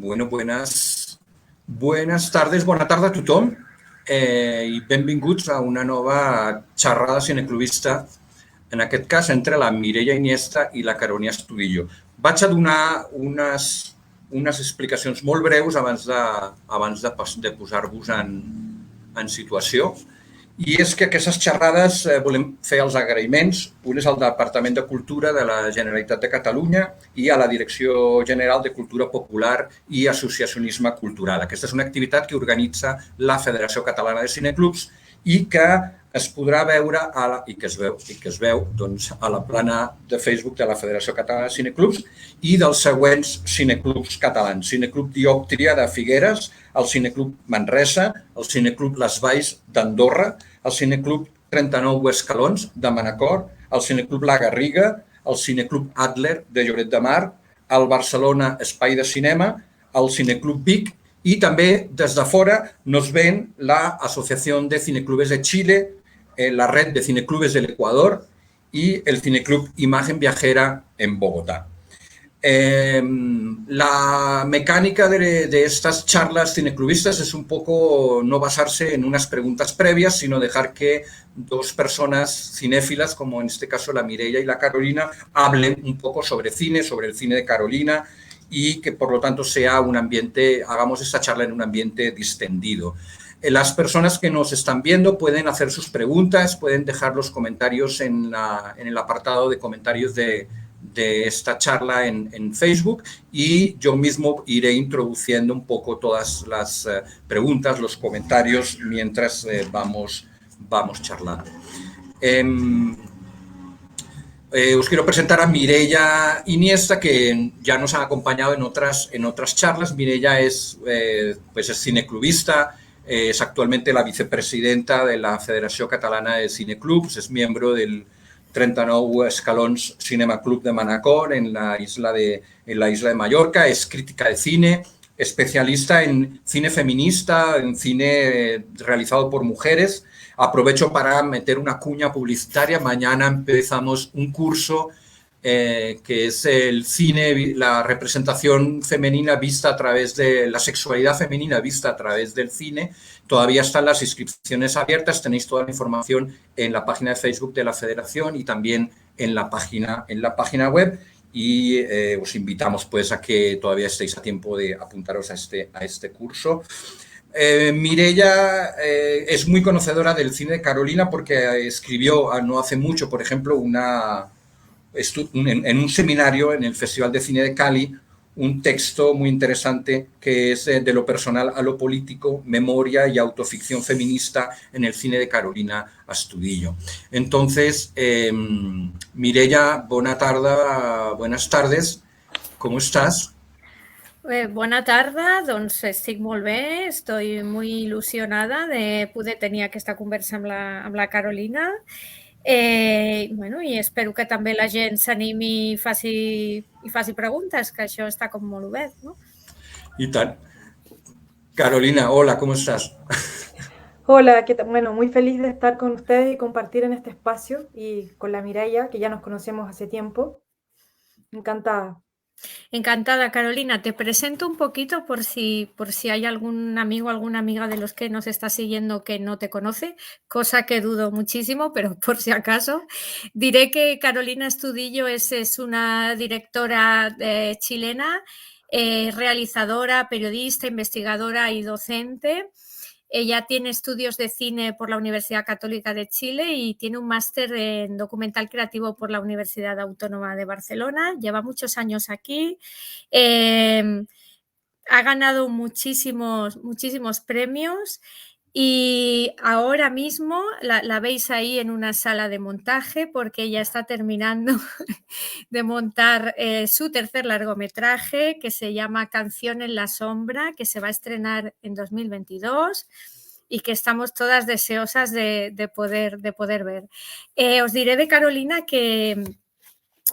Bueno, buenas tardes, bona tarda a tothom i benvinguts a una nova xerrada cineclubista, en aquest cas entre la Mireia Iniesta i la Carolina Estudillo. Vaig a donar unes explicacions molt breus abans de posar-vos en situació. I és que aquestes xerrades volem fer els agraïments. Un és al Departament de Cultura de la Generalitat de Catalunya i a la Direcció General de Cultura Popular i Associacionisme Cultural. Aquesta és una activitat que organitza la Federació Catalana de Cineclubs i que es podrà veure i que es veu doncs, a la plana de Facebook de la Federació Catalana de Cineclubs i dels següents cineclubs catalans. Cineclub Diòptria de Figueres, el Cineclub Manresa, el Cineclub Les Valls d'Andorra, el Cineclub 39 Escalons de Manacor, el Cineclub La Garriga, el Cineclub Adler de Lloret de Mar, el Barcelona Espai de Cinema, el Cineclub Vic i també des de fora nos ven la Asociació de Cineclubes de Chile, la Red de Cineclubes del Ecuador y el Cineclub Imagen Viajera en Bogotá. La mecánica de estas charlas cineclubistas es un poco no basarse en unas preguntas previas, sino dejar que dos personas cinéfilas, como en este caso la Mireia y la Carolina, hablen un poco sobre cine, sobre el cine de Carolina y que por lo tanto sea un ambiente, hagamos esta charla en un ambiente distendido. Las personas que nos están viendo pueden hacer sus preguntas, pueden dejar los comentarios en el apartado de comentarios de esta charla en Facebook y yo mismo iré introduciendo un poco todas las preguntas, los comentarios mientras vamos charlando. Os quiero presentar a Mireia Iniesta, que ya nos ha acompañado en otras charlas. Mireia es cineclubista, es actualmente la vicepresidenta de la Federació Catalana de Cineclubs, es miembro del 39 Escalons Cinema Club de Manacor en la isla de Mallorca, es crítica de cine, especialista en cine feminista, en cine realizado por mujeres. Aprovecho para meter una cuña publicitaria. Mañana empezamos un curso que es el cine, la representación femenina vista a través de la sexualidad femenina vista a través del cine. Todavía están las inscripciones abiertas, tenéis toda la información en la página de Facebook de la Federación y también en la página web y os invitamos pues a que todavía estéis a tiempo de apuntaros a este curso. Mireia es muy conocedora del cine de Carolina porque escribió no hace mucho, por ejemplo, en un seminario en el Festival de Cine de Cali, un texto muy interesante que es de lo personal a lo político, memoria y autoficción feminista en el cine de Carolina Astudillo. Entonces, Mireia, buenas tardes, ¿cómo estás? Bona tarda, doncs estic molt bé, estoy muy ilusionada de poder tenir aquesta conversa amb la Carolina. Bueno, i espero que també la gent s'animi i faci preguntes, que això està com molt obert, ¿no? I tant. Carolina, hola, ¿cómo estás? Hola, ¿qué tal? Bueno, muy feliz de estar con ustedes y compartir en este espacio y con la Mireia, que ya nos conocemos hace tiempo. Encantada. Encantada, Carolina. Te presento un poquito por si hay algún amigo o alguna amiga de los que nos está siguiendo que no te conoce, cosa que dudo muchísimo, pero por si acaso. Diré que Carolina Estudillo es una directora chilena, realizadora, periodista, investigadora y docente. Ella tiene estudios de cine por la Universidad Católica de Chile y tiene un máster en documental creativo por la Universidad Autónoma de Barcelona. Lleva muchos años aquí. Ha ganado muchísimos premios y ahora mismo la veis ahí en una sala de montaje porque ella está terminando de montar su tercer largometraje que se llama Canción en la sombra, que se va a estrenar en 2022 y que estamos todas deseosas de poder ver. Os diré de Carolina que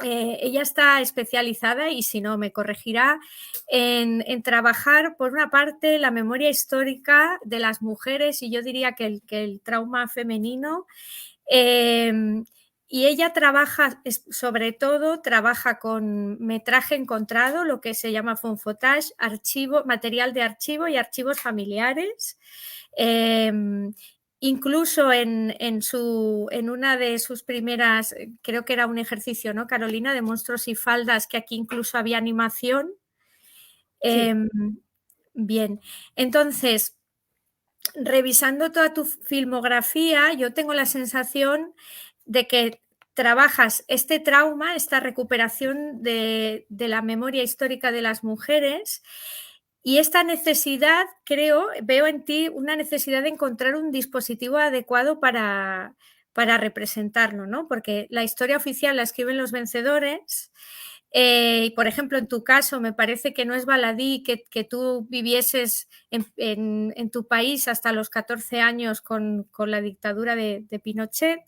ella está especializada, y si no me corregirá, en trabajar, por una parte, la memoria histórica de las mujeres y yo diría que el trauma femenino, y ella trabaja, sobre todo, trabaja con metraje encontrado, lo que se llama fond footage, material de archivo y archivos familiares. Incluso en una de sus primeras, creo que era un ejercicio, ¿no, Carolina? De monstruos y faldas, que aquí incluso había animación. Sí. Bien, entonces, revisando toda tu filmografía, yo tengo la sensación de que trabajas este trauma, esta recuperación de la memoria histórica de las mujeres y esta necesidad, veo en ti una necesidad de encontrar un dispositivo adecuado para representarlo, ¿no? Porque la historia oficial la escriben los vencedores. Y por ejemplo, en tu caso, me parece que no es baladí que tú vivieses en tu país hasta los 14 años con la dictadura de Pinochet.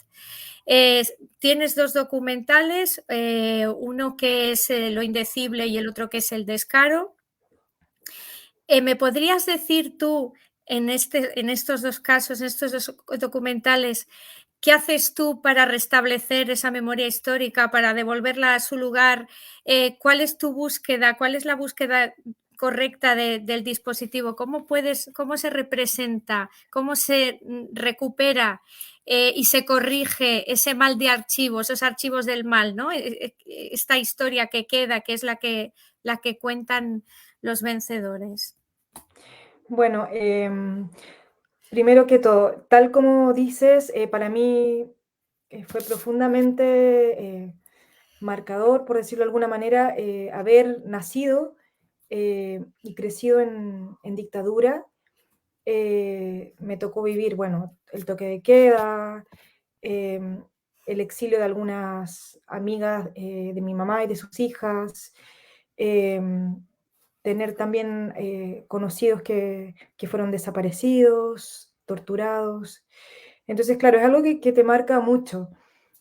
Tienes 2 documentales, uno que es Lo indecible y el otro que es El descaro. ¿Me podrías decir tú en estos 2 casos, en estos 2 documentales, qué haces tú para restablecer esa memoria histórica, para devolverla a su lugar? ¿Cuál es tu búsqueda? ¿Cuál es la búsqueda correcta del dispositivo? ¿Cómo se representa? ¿Cómo se recupera y se corrige ese mal de archivos, esos archivos del mal, ¿no? Esta historia que queda, que es la que cuentan los vencedores. Bueno, primero que todo, tal como dices, para mí fue profundamente marcador, por decirlo de alguna manera, haber nacido y crecido en dictadura. Me tocó vivir, bueno, el toque de queda, el exilio de algunas amigas de mi mamá y de sus hijas, tener también conocidos que fueron desaparecidos, torturados. Entonces, claro, es algo que te marca mucho.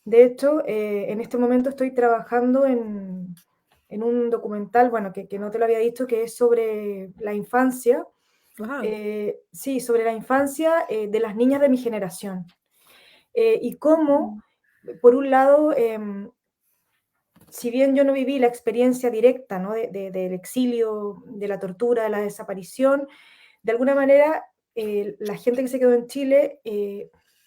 De hecho, en este momento estoy trabajando en un documental, bueno, que no te lo había dicho, que es sobre la infancia. Wow. Sí, sobre la infancia de las niñas de mi generación. Y cómo, por un lado, si bien yo no viví la experiencia directa, ¿no? Del exilio, de la tortura, de la desaparición, de alguna manera la gente que se quedó en Chile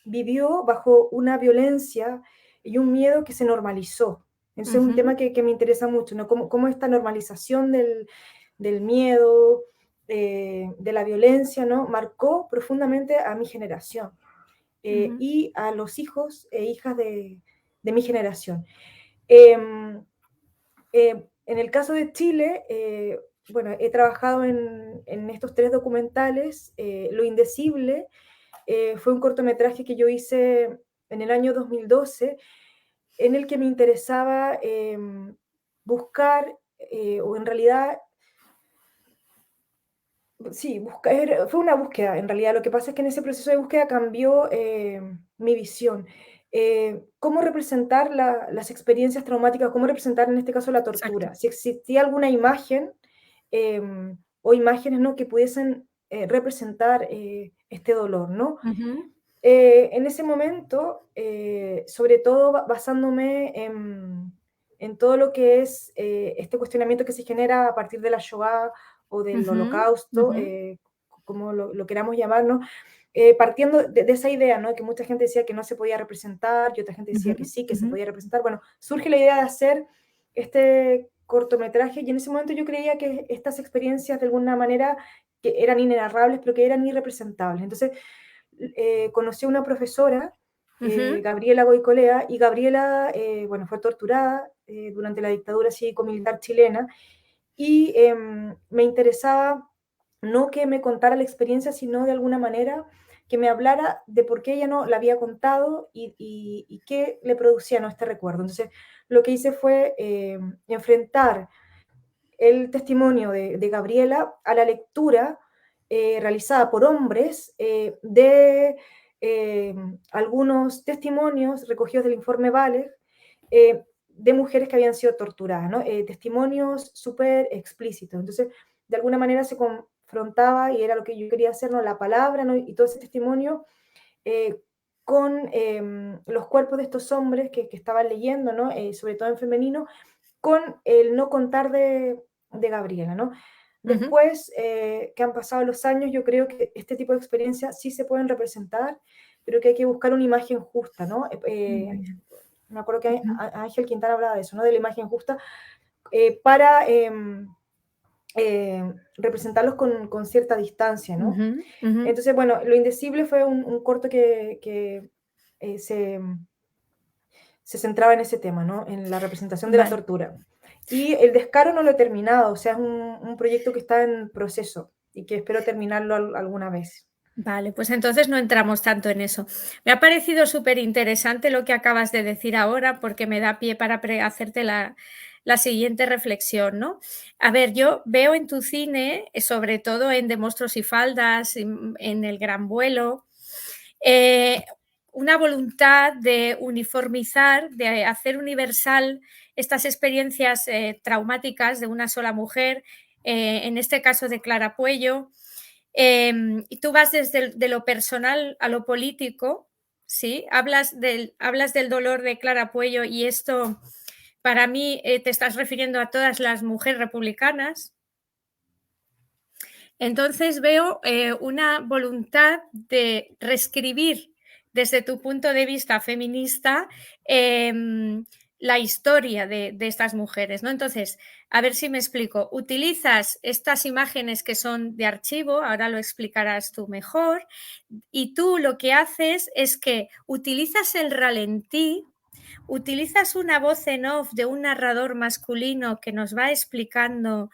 vivió bajo una violencia y un miedo que se normalizó. Ese es un tema que me interesa mucho, ¿no? Cómo esta normalización del miedo, de la violencia, ¿no? Marcó profundamente a mi generación y a los hijos e hijas de mi generación. En el caso de Chile, bueno, he trabajado en estos 3 documentales. Lo indecible fue un cortometraje que yo hice en el año 2012, en el que me interesaba buscar, o en realidad, sí, fue una búsqueda en realidad. Lo que pasa es que en ese proceso de búsqueda cambió mi visión. Cómo representar las experiencias traumáticas, cómo representar en este caso la Exacto. tortura. Si existía alguna imagen o imágenes, ¿no? que pudiesen representar este dolor, ¿no? En ese momento, sobre todo basándome en todo lo que es este cuestionamiento que se genera a partir de la Shoah o del Holocausto, como lo queramos llamar, ¿no? Partiendo de esa idea, ¿no? Que mucha gente decía que no se podía representar y otra gente decía que sí, que se podía representar. Bueno, surge la idea de hacer este cortometraje y en ese momento yo creía que estas experiencias de alguna manera que eran inenarrables, pero que eran irrepresentables. Entonces, conocí a una profesora, Gabriela Goicolea, y Gabriela, bueno, fue torturada durante la dictadura cívico-militar chilena, y me interesaba no que me contara la experiencia, sino de alguna manera que me hablara de por qué ella no la había contado y qué le producía, ¿no? este recuerdo. Entonces, lo que hice fue enfrentar el testimonio de Gabriela a la lectura realizada por hombres de algunos testimonios recogidos del informe Vale de mujeres que habían sido torturadas, ¿no? Testimonios súper explícitos. Entonces, de alguna manera se confrontaba, y era lo que yo quería hacer, ¿no? La palabra, ¿no? Y todo ese testimonio con los cuerpos de estos hombres que estaban leyendo, ¿no? Sobre todo en femenino, con el no contar de Gabriela, ¿no? Después que han pasado los años, yo creo que este tipo de experiencias sí se pueden representar, pero que hay que buscar una imagen justa, ¿no? Me acuerdo que Ángel Quintana hablaba de eso, ¿no? De la imagen justa, para representarlos con cierta distancia, ¿no? Entonces, bueno, Lo Indecible fue un corto que se centraba en ese tema, ¿no? En la representación de la tortura. Y El Descaro no lo he terminado, o sea, es un proyecto que está en proceso y que espero terminarlo alguna vez. Vale, pues entonces no entramos tanto en eso. Me ha parecido súper interesante lo que acabas de decir ahora, porque me da pie para hacerte la siguiente reflexión, ¿no? A ver, yo veo en tu cine, sobre todo en De Monstruos y Faldas, en El Gran Vuelo, una voluntad de uniformizar, de hacer universal estas experiencias traumáticas de una sola mujer, en este caso de Clara Puello. Y tú vas desde de lo personal a lo político, ¿sí? Hablas del dolor de Clara Puello y esto, para mí, te estás refiriendo a todas las mujeres republicanas. Entonces veo una voluntad de reescribir desde tu punto de vista feminista la historia de estas mujeres, ¿no? Entonces, a ver si me explico. Utilizas estas imágenes que son de archivo, ahora lo explicarás tú mejor, y tú lo que haces es que utilizas el ralentí, utilizas una voz en off de un narrador masculino que nos va explicando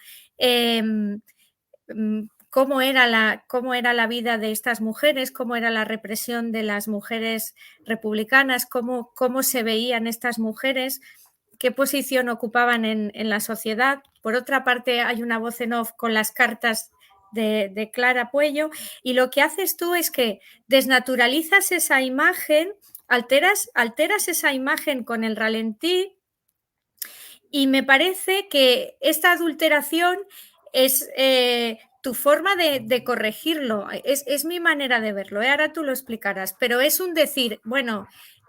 cómo era la vida de estas mujeres, cómo era la represión de las mujeres republicanas, cómo se veían estas mujeres, qué posición ocupaban en la sociedad. Por otra parte, hay una voz en off con las cartas de Clara Puello, y lo que haces tú es que desnaturalizas esa imagen, alteras esa imagen con el ralentí, y me parece que esta adulteración es tu forma de corregirlo, es mi manera de verlo, ahora tú lo explicarás, pero es un decir, bueno,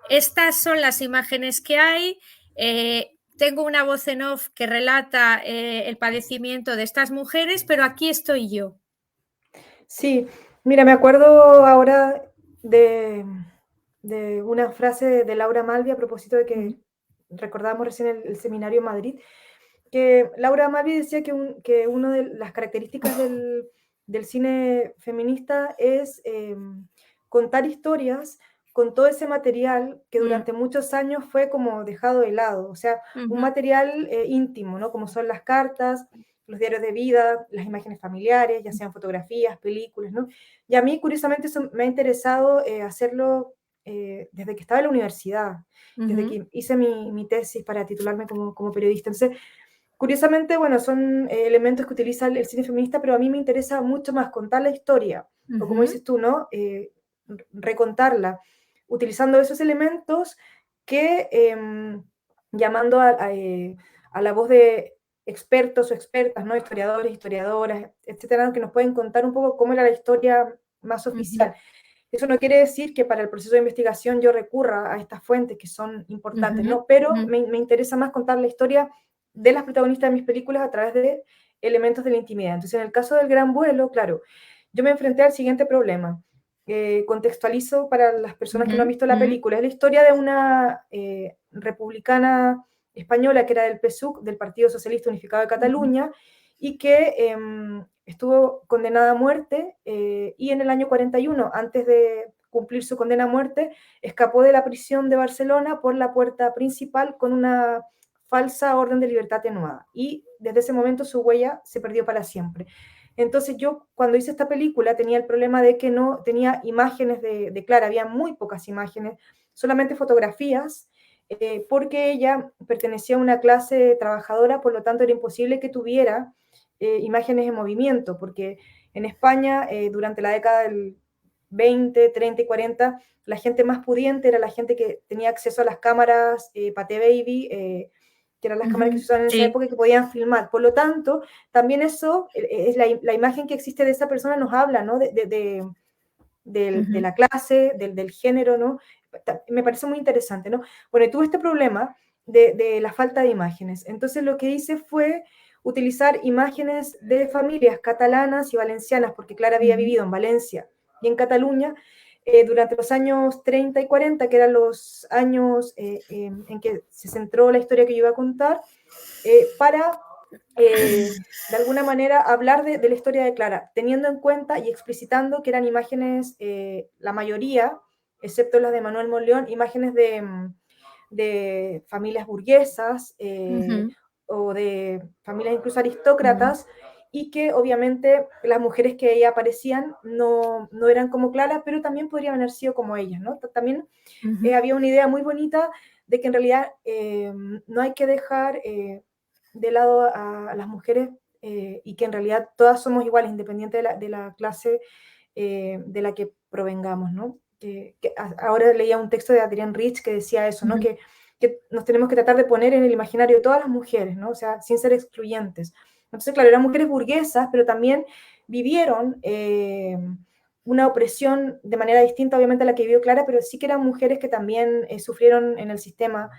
estas son las imágenes que hay, tengo una voz en off que relata el padecimiento de estas mujeres, pero aquí estoy yo. Sí, mira, me acuerdo ahora de una frase de Laura Malvi a propósito de que recordábamos recién el seminario en Madrid, que Laura Malvi decía que una de las características del cine feminista es contar historias con todo ese material que durante muchos años fue como dejado de lado, o sea, un material íntimo, ¿no? Como son las cartas, los diarios de vida, las imágenes familiares, ya sean fotografías, películas, ¿no? Y a mí, curiosamente, eso me ha interesado hacerlo desde que estaba en la universidad, desde que hice mi tesis para titularme como periodista. Entonces, curiosamente, bueno, son elementos que utiliza el cine feminista, pero a mí me interesa mucho más contar la historia, o como dices tú, ¿no? Recontarla, utilizando esos elementos que llamando a la voz de expertos o expertas, ¿no? Historiadores, historiadoras, etcétera, que nos pueden contar un poco cómo era la historia más oficial. Eso no quiere decir que para el proceso de investigación yo recurra a estas fuentes que son importantes, ¿no? Pero me interesa más contar la historia de las protagonistas de mis películas a través de elementos de la intimidad. Entonces, en el caso del Gran Vuelo, claro, yo me enfrenté al siguiente problema. Contextualizo para las personas que no han visto la película. Es la historia de una republicana española que era del PSUC, del Partido Socialista Unificado de Cataluña, y que estuvo condenada a muerte, y en el año 41, antes de cumplir su condena a muerte, escapó de la prisión de Barcelona por la puerta principal con una falsa orden de libertad atenuada, y desde ese momento su huella se perdió para siempre. Entonces yo, cuando hice esta película, tenía el problema de que no tenía imágenes de Clara, había muy pocas imágenes, solamente fotografías, porque ella pertenecía a una clase trabajadora, por lo tanto era imposible que tuviera imágenes en movimiento, porque en España, durante la década del 20, 30 y 40, la gente más pudiente era la gente que tenía acceso a las cámaras Pathé Baby, que eran las cámaras que se usaban en esa época y que podían filmar. Por lo tanto, también eso, es la imagen que existe de esa persona nos habla, ¿no? de la clase, del género, ¿no? Me parece muy interesante, ¿no? Bueno, tuve este problema de la falta de imágenes. Entonces lo que hice fue utilizar imágenes de familias catalanas y valencianas, porque Clara había vivido en Valencia y en Cataluña durante los años 30 y 40, que eran los años en que se centró la historia que yo iba a contar, para de alguna manera hablar de la historia de Clara, teniendo en cuenta y explicitando que eran imágenes, la mayoría, excepto las de Manuel Monleón, imágenes de familias burguesas o de familias incluso aristócratas, y que obviamente las mujeres que ahí aparecían no eran como Clara, pero también podrían haber sido como ellas, ¿no? También había una idea muy bonita de que en realidad no hay que dejar de lado a las mujeres y que en realidad todas somos iguales, independiente de la clase de la que provengamos, ¿no? Ahora leía un texto de Adrienne Rich que decía eso, ¿no? Que nos tenemos que tratar de poner en el imaginario todas las mujeres, ¿no? O sea, sin ser excluyentes. Entonces, claro, eran mujeres burguesas, pero también vivieron una opresión de manera distinta, obviamente, a la que vivió Clara, pero sí que eran mujeres que también sufrieron en el sistema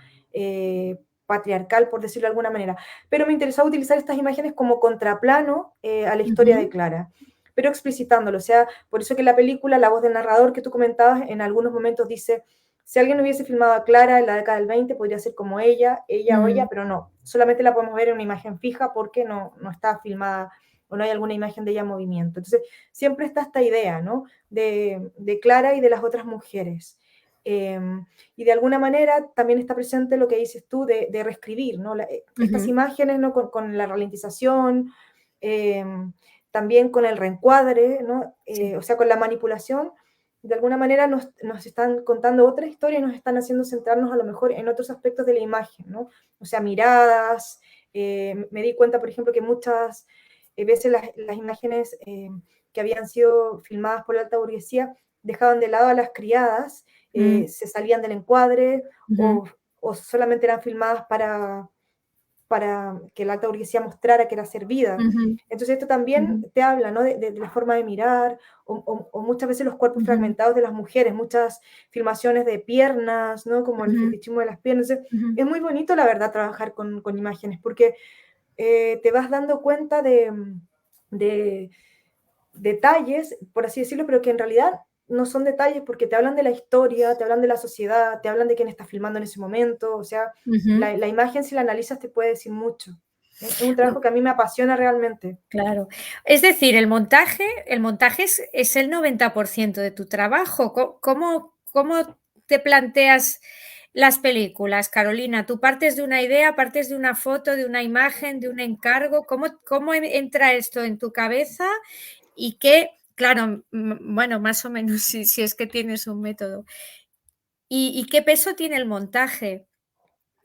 patriarcal, por decirlo de alguna manera. Pero me interesaba utilizar estas imágenes como contraplano a la historia de Clara, pero explicitándolo. O sea, por eso que la película, la voz del narrador que tú comentabas, en algunos momentos dice, si alguien hubiese filmado a Clara en la década del 20, podría ser como ella o ella, pero no. Solamente la podemos ver en una imagen fija porque no está filmada o no hay alguna imagen de ella en movimiento. Entonces, siempre está esta idea, ¿no? De Clara y de las otras mujeres. Y de alguna manera también está presente lo que dices tú de reescribir, ¿no? Estas imágenes, ¿no? Con la ralentización, también con el reencuadre, ¿no? O sea, con la manipulación, de alguna manera nos están contando otra historia y nos están haciendo centrarnos a lo mejor en otros aspectos de la imagen, ¿no? O sea, miradas. Me di cuenta, por ejemplo, que muchas veces las imágenes que habían sido filmadas por la alta burguesía dejaban de lado a las criadas, se salían del encuadre o solamente eran filmadas para que la alta burguesía mostrara que era servida. Entonces esto también te habla, ¿no? de la forma de mirar o muchas veces los cuerpos fragmentados de las mujeres, muchas filmaciones de piernas, ¿no? Como el fetichismo de las piernas. Es muy bonito, la verdad, trabajar con imágenes porque te vas dando cuenta de detalles, por así decirlo, pero que en realidad no son detalles porque te hablan de la historia, te hablan de la sociedad, te hablan de quién está filmando en ese momento, o sea, la imagen si la analizas te puede decir mucho. Es un trabajo que a mí me apasiona realmente. Claro. Es decir, el montaje es el 90% de tu trabajo. ¿Cómo te planteas las películas, Carolina? ¿Tú partes de una idea, partes de una foto, de una imagen, de un encargo? ¿Cómo entra esto en tu cabeza? Y qué, claro, bueno, más o menos si es que tienes un método. ¿Y qué peso tiene el montaje?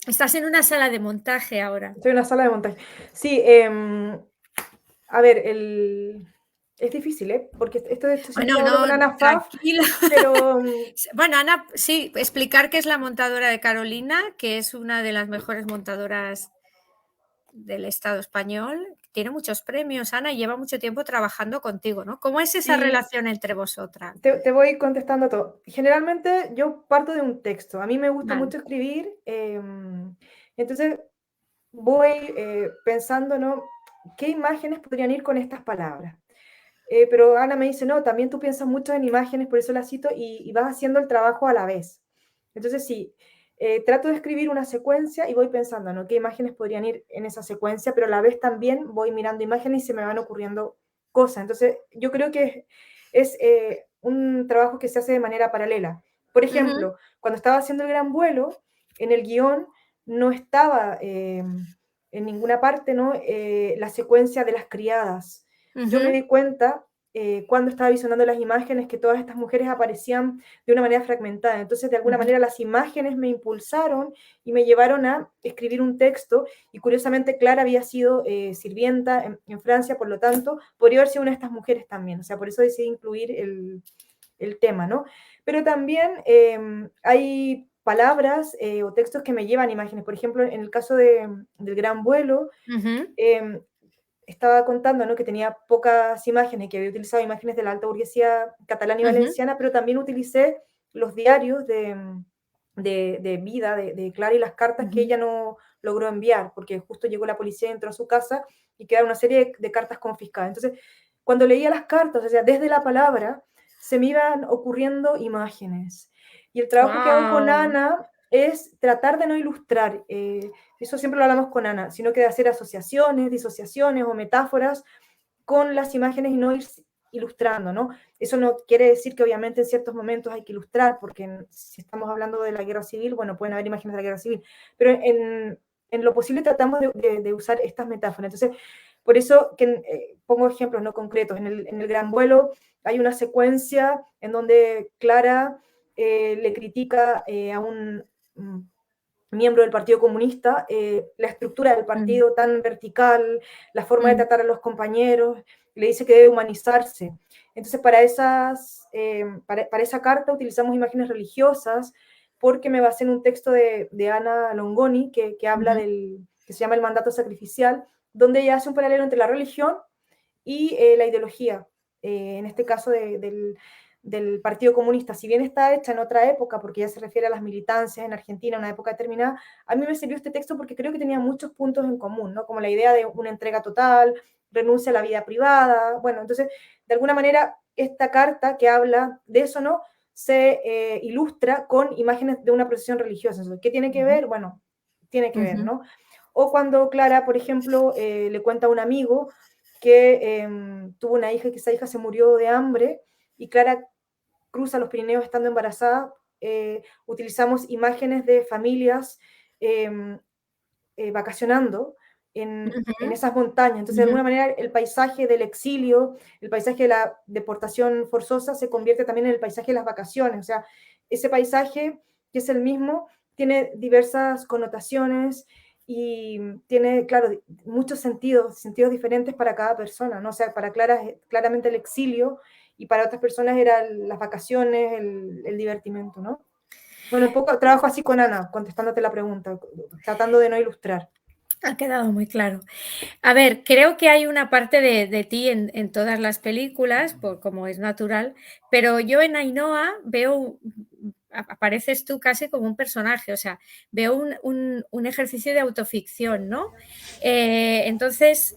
Estás en una sala de montaje ahora. Estoy en una sala de montaje. Sí, a ver, es difícil, ¿eh? Porque esto de hecho siempre Bueno, lo hablo con no, Ana Pfaff, tranquila. pero Bueno, Ana, sí, explicar que es la montadora de Carolina, que es una de las mejores montadoras del Estado español. Tiene muchos premios, Ana, y lleva mucho tiempo trabajando contigo, ¿no? ¿Cómo es esa sí, relación entre vosotras? te voy contestando todo. Generalmente yo parto de un texto. A mí me gusta Vale. mucho escribir, entonces voy pensando, ¿no? ¿Qué imágenes podrían ir con estas palabras? Pero Ana me dice, no, también tú piensas mucho en imágenes, por eso la cito, y vas haciendo el trabajo a la vez. Entonces, sí, trato de escribir una secuencia y voy pensando, ¿no? ¿Qué imágenes podrían ir en esa secuencia? Pero a la vez también voy mirando imágenes y se me van ocurriendo cosas. Entonces, yo creo que es un trabajo que se hace de manera paralela. Por ejemplo, cuando estaba haciendo el gran vuelo, en el guión no estaba en ninguna parte, ¿no? La secuencia de las criadas. Yo me di cuenta cuando estaba visionando las imágenes que todas estas mujeres aparecían de una manera fragmentada. Entonces, de alguna manera, las imágenes me impulsaron y me llevaron a escribir un texto. Y curiosamente, Clara había sido sirvienta en Francia, por lo tanto, podría haber sido una de estas mujeres también. O sea, por eso decidí incluir el tema, ¿no? Pero también hay palabras o textos que me llevan imágenes. Por ejemplo, en el caso del gran vuelo, estaba contando, ¿no?, que tenía pocas imágenes, que había utilizado imágenes de la alta burguesía catalana y valenciana, pero también utilicé los diarios de vida de Clara y las cartas que ella no logró enviar, porque justo llegó la policía y entró a su casa y quedaron una serie de cartas confiscadas. Entonces, cuando leía las cartas, o sea, desde la palabra, se me iban ocurriendo imágenes. Y el trabajo que hago con Ana es tratar de no ilustrar, eso siempre lo hablamos con Ana, sino que de hacer asociaciones, disociaciones o metáforas con las imágenes y no ir ilustrando, ¿no? Eso no quiere decir que obviamente en ciertos momentos hay que ilustrar, porque si estamos hablando de la guerra civil, bueno, pueden haber imágenes de la guerra civil, pero en lo posible tratamos de usar estas metáforas. Entonces, por eso que pongo ejemplos no concretos. En el Gran Vuelo hay una secuencia en donde Clara le critica a un miembro del Partido Comunista la estructura del partido tan vertical, la forma de tratar a los compañeros, le dice que debe humanizarse. Entonces, para esa carta utilizamos imágenes religiosas, porque me basé en un texto de Ana Longoni que habla que se llama El mandato sacrificial, donde ella hace un paralelo entre la religión y la ideología, en este caso del Partido Comunista. Si bien está hecha en otra época, porque ya se refiere a las militancias en Argentina, en una época determinada, a mí me sirvió este texto porque creo que tenía muchos puntos en común, ¿no? Como la idea de una entrega total, renuncia a la vida privada. Bueno, entonces, de alguna manera, esta carta que habla de eso, ¿no?, se ilustra con imágenes de una procesión religiosa. ¿Qué tiene que ver? Bueno, tiene que ver, ¿no? O cuando Clara, por ejemplo, le cuenta a un amigo que tuvo una hija y que esa hija se murió de hambre, y Clara cruza los Pirineos estando embarazada, utilizamos imágenes de familias vacacionando en esas montañas. Entonces, de alguna manera, el paisaje del exilio, el paisaje de la deportación forzosa se convierte también en el paisaje de las vacaciones. O sea, ese paisaje, que es el mismo, tiene diversas connotaciones y tiene, claro, muchos sentidos diferentes para cada persona, ¿no? O sea, para Clara, claramente el exilio, y para otras personas eran las vacaciones, el divertimento, ¿no? Bueno, un poco trabajo así con Ana, contestándote la pregunta, tratando de no ilustrar. Ha quedado muy claro. A ver, creo que hay una parte de ti en todas las películas, como es natural, pero yo en Ainhoa veo, apareces tú casi como un personaje, o sea, veo un ejercicio de autoficción, ¿no? Entonces,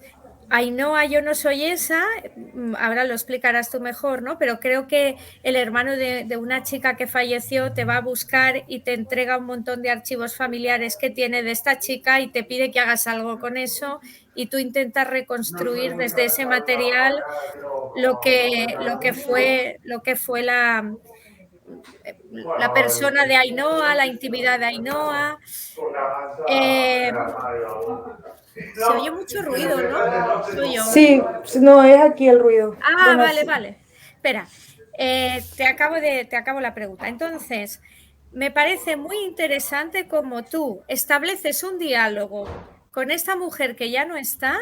Ainhoa, yo no soy esa, ahora lo explicarás tú mejor, ¿no? Pero creo que el hermano de una chica que falleció te va a buscar y te entrega un montón de archivos familiares que tiene de esta chica y te pide que hagas algo con eso, y tú intentas reconstruir desde ese material lo que fue la persona de Ainhoa, la intimidad de Ainhoa. Se oye mucho ruido, ¿no? Soy yo. Sí, no, es aquí el ruido. Ah, Bueno, vale, sí. vale. Espera, te acabo la pregunta. Entonces, me parece muy interesante cómo tú estableces un diálogo con esta mujer que ya no está,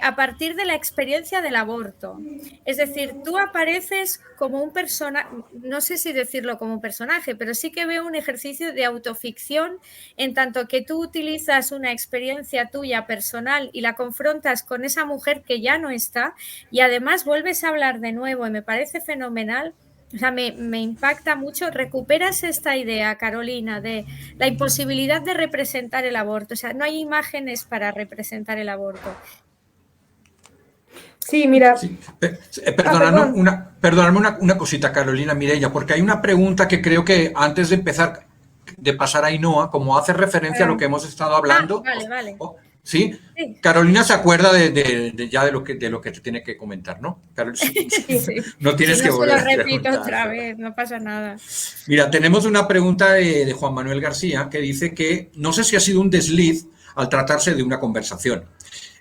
a partir de la experiencia del aborto. Es decir, tú apareces como un personaje, no sé si decirlo como un personaje, pero sí que veo un ejercicio de autoficción, en tanto que tú utilizas una experiencia tuya personal y la confrontas con esa mujer que ya no está, y además vuelves a hablar de nuevo, y me parece fenomenal. O sea, me impacta mucho. Recuperas esta idea, Carolina, de la imposibilidad de representar el aborto. O sea, no hay imágenes para representar el aborto. Sí, mira. Sí. Perdonadme una cosita, Carolina Mireia, porque hay una pregunta que creo que antes de empezar, de pasar a Ainhoa, como hace referencia a lo que hemos estado hablando. Vale. ¿Sí? Sí. Carolina se acuerda ya de lo que te tiene que comentar, ¿no? Sí. No tienes que volver a preguntar. Se lo repito otra vez, no pasa nada. Mira, tenemos una pregunta de Juan Manuel García que dice que no sé si ha sido un desliz al tratarse de una conversación.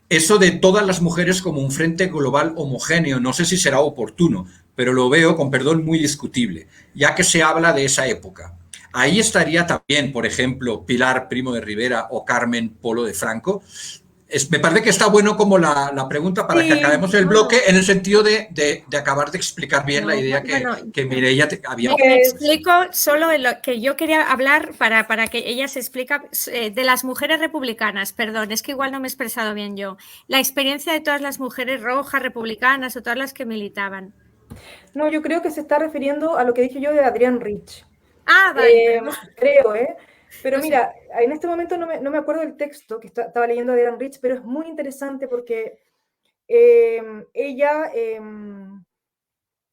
Eso de todas las mujeres como un frente global homogéneo, no sé si será oportuno, pero lo veo, con perdón, muy discutible, ya que se habla de esa época. Ahí estaría también, por ejemplo, Pilar Primo de Rivera o Carmen Polo de Franco. me parece que está bueno como la pregunta para que acabemos el bloque en el sentido de acabar de explicar bien la idea que Mireia había. Me explico solo en lo que yo quería hablar para que ella se explica de las mujeres republicanas, perdón, es que igual no me he expresado bien yo. La experiencia de todas las mujeres rojas, republicanas o todas las que militaban. No, yo creo que se está refiriendo a lo que dije yo de Adrienne Rich. Ah, vale, perdón. Creo, Pero No sé. mira, en este momento no me acuerdo del texto que estaba leyendo de Adrienne Rich, pero es muy interesante porque ella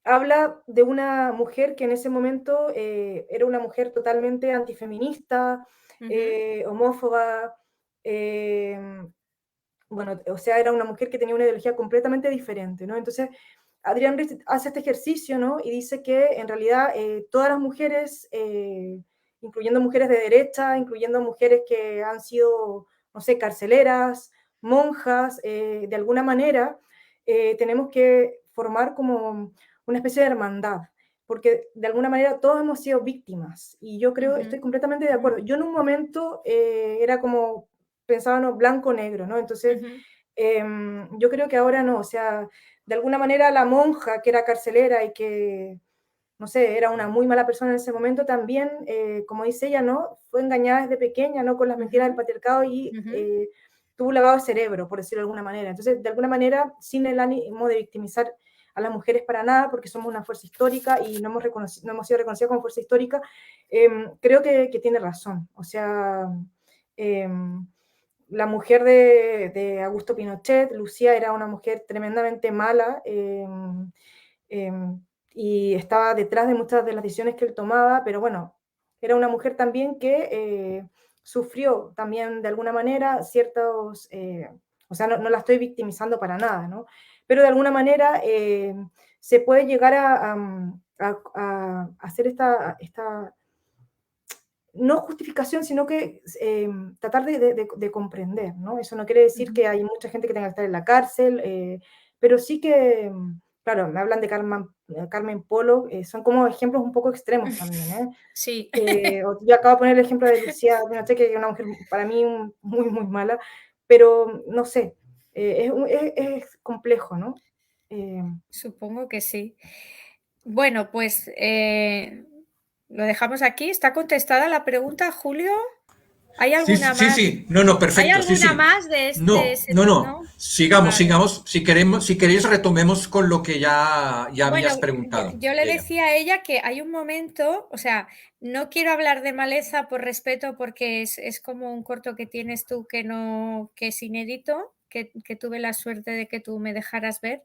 habla de una mujer que en ese momento era una mujer totalmente antifeminista, homófoba, bueno, o sea, era una mujer que tenía una ideología completamente diferente, ¿no? Entonces, Adrienne Rich hace este ejercicio, ¿no? Y dice que en realidad todas las mujeres, incluyendo mujeres de derecha, incluyendo mujeres que han sido, no sé, carceleras, monjas, de alguna manera, tenemos que formar como una especie de hermandad, porque de alguna manera todos hemos sido víctimas, y yo creo, estoy completamente de acuerdo. Yo en un momento era como, pensaba, ¿no? Blanco-negro, ¿no? Entonces, yo creo que ahora no, o sea, de alguna manera la monja que era carcelera y que, no sé, era una muy mala persona en ese momento, también, como dice ella, ¿no? Fue engañada desde pequeña, ¿no? Con las mentiras del patriarcado y tuvo un lavado de cerebro, por decirlo de alguna manera. Entonces, de alguna manera, sin el ánimo de victimizar a las mujeres para nada, porque somos una fuerza histórica y no hemos sido reconocidas como fuerza histórica, creo que tiene razón. O sea, la mujer de Augusto Pinochet, Lucía, era una mujer tremendamente mala y estaba detrás de muchas de las decisiones que él tomaba, pero bueno, era una mujer también que sufrió también de alguna manera ciertos, o sea, no la estoy victimizando para nada, ¿no? Pero de alguna manera se puede llegar a hacer esta no justificación, sino que tratar de comprender, ¿no? Eso no quiere decir que hay mucha gente que tenga que estar en la cárcel, pero sí que, claro, me hablan de Carmen Polo, son como ejemplos un poco extremos también, ¿eh? Sí. Yo acabo de poner el ejemplo de Lucía Pinochet, que es una mujer para mí muy, muy mala, pero no sé, es complejo, ¿no? Supongo que sí. Bueno, pues lo dejamos aquí. ¿Está contestada la pregunta, Julio? ¿Hay Sí, alguna sí, más? sí, no, ¿Hay perfecto, sí, alguna sí. más de No, ese no, no, tono? sigamos, Vale. sigamos. Si queréis, retomemos con lo que ya Bueno, habías preguntado, yo le Mireia. decía a ella que hay un momento, o sea, no quiero hablar de maleza por respeto porque es como un corto que tienes tú que no, que es inédito, que tuve la suerte de que tú me dejaras ver.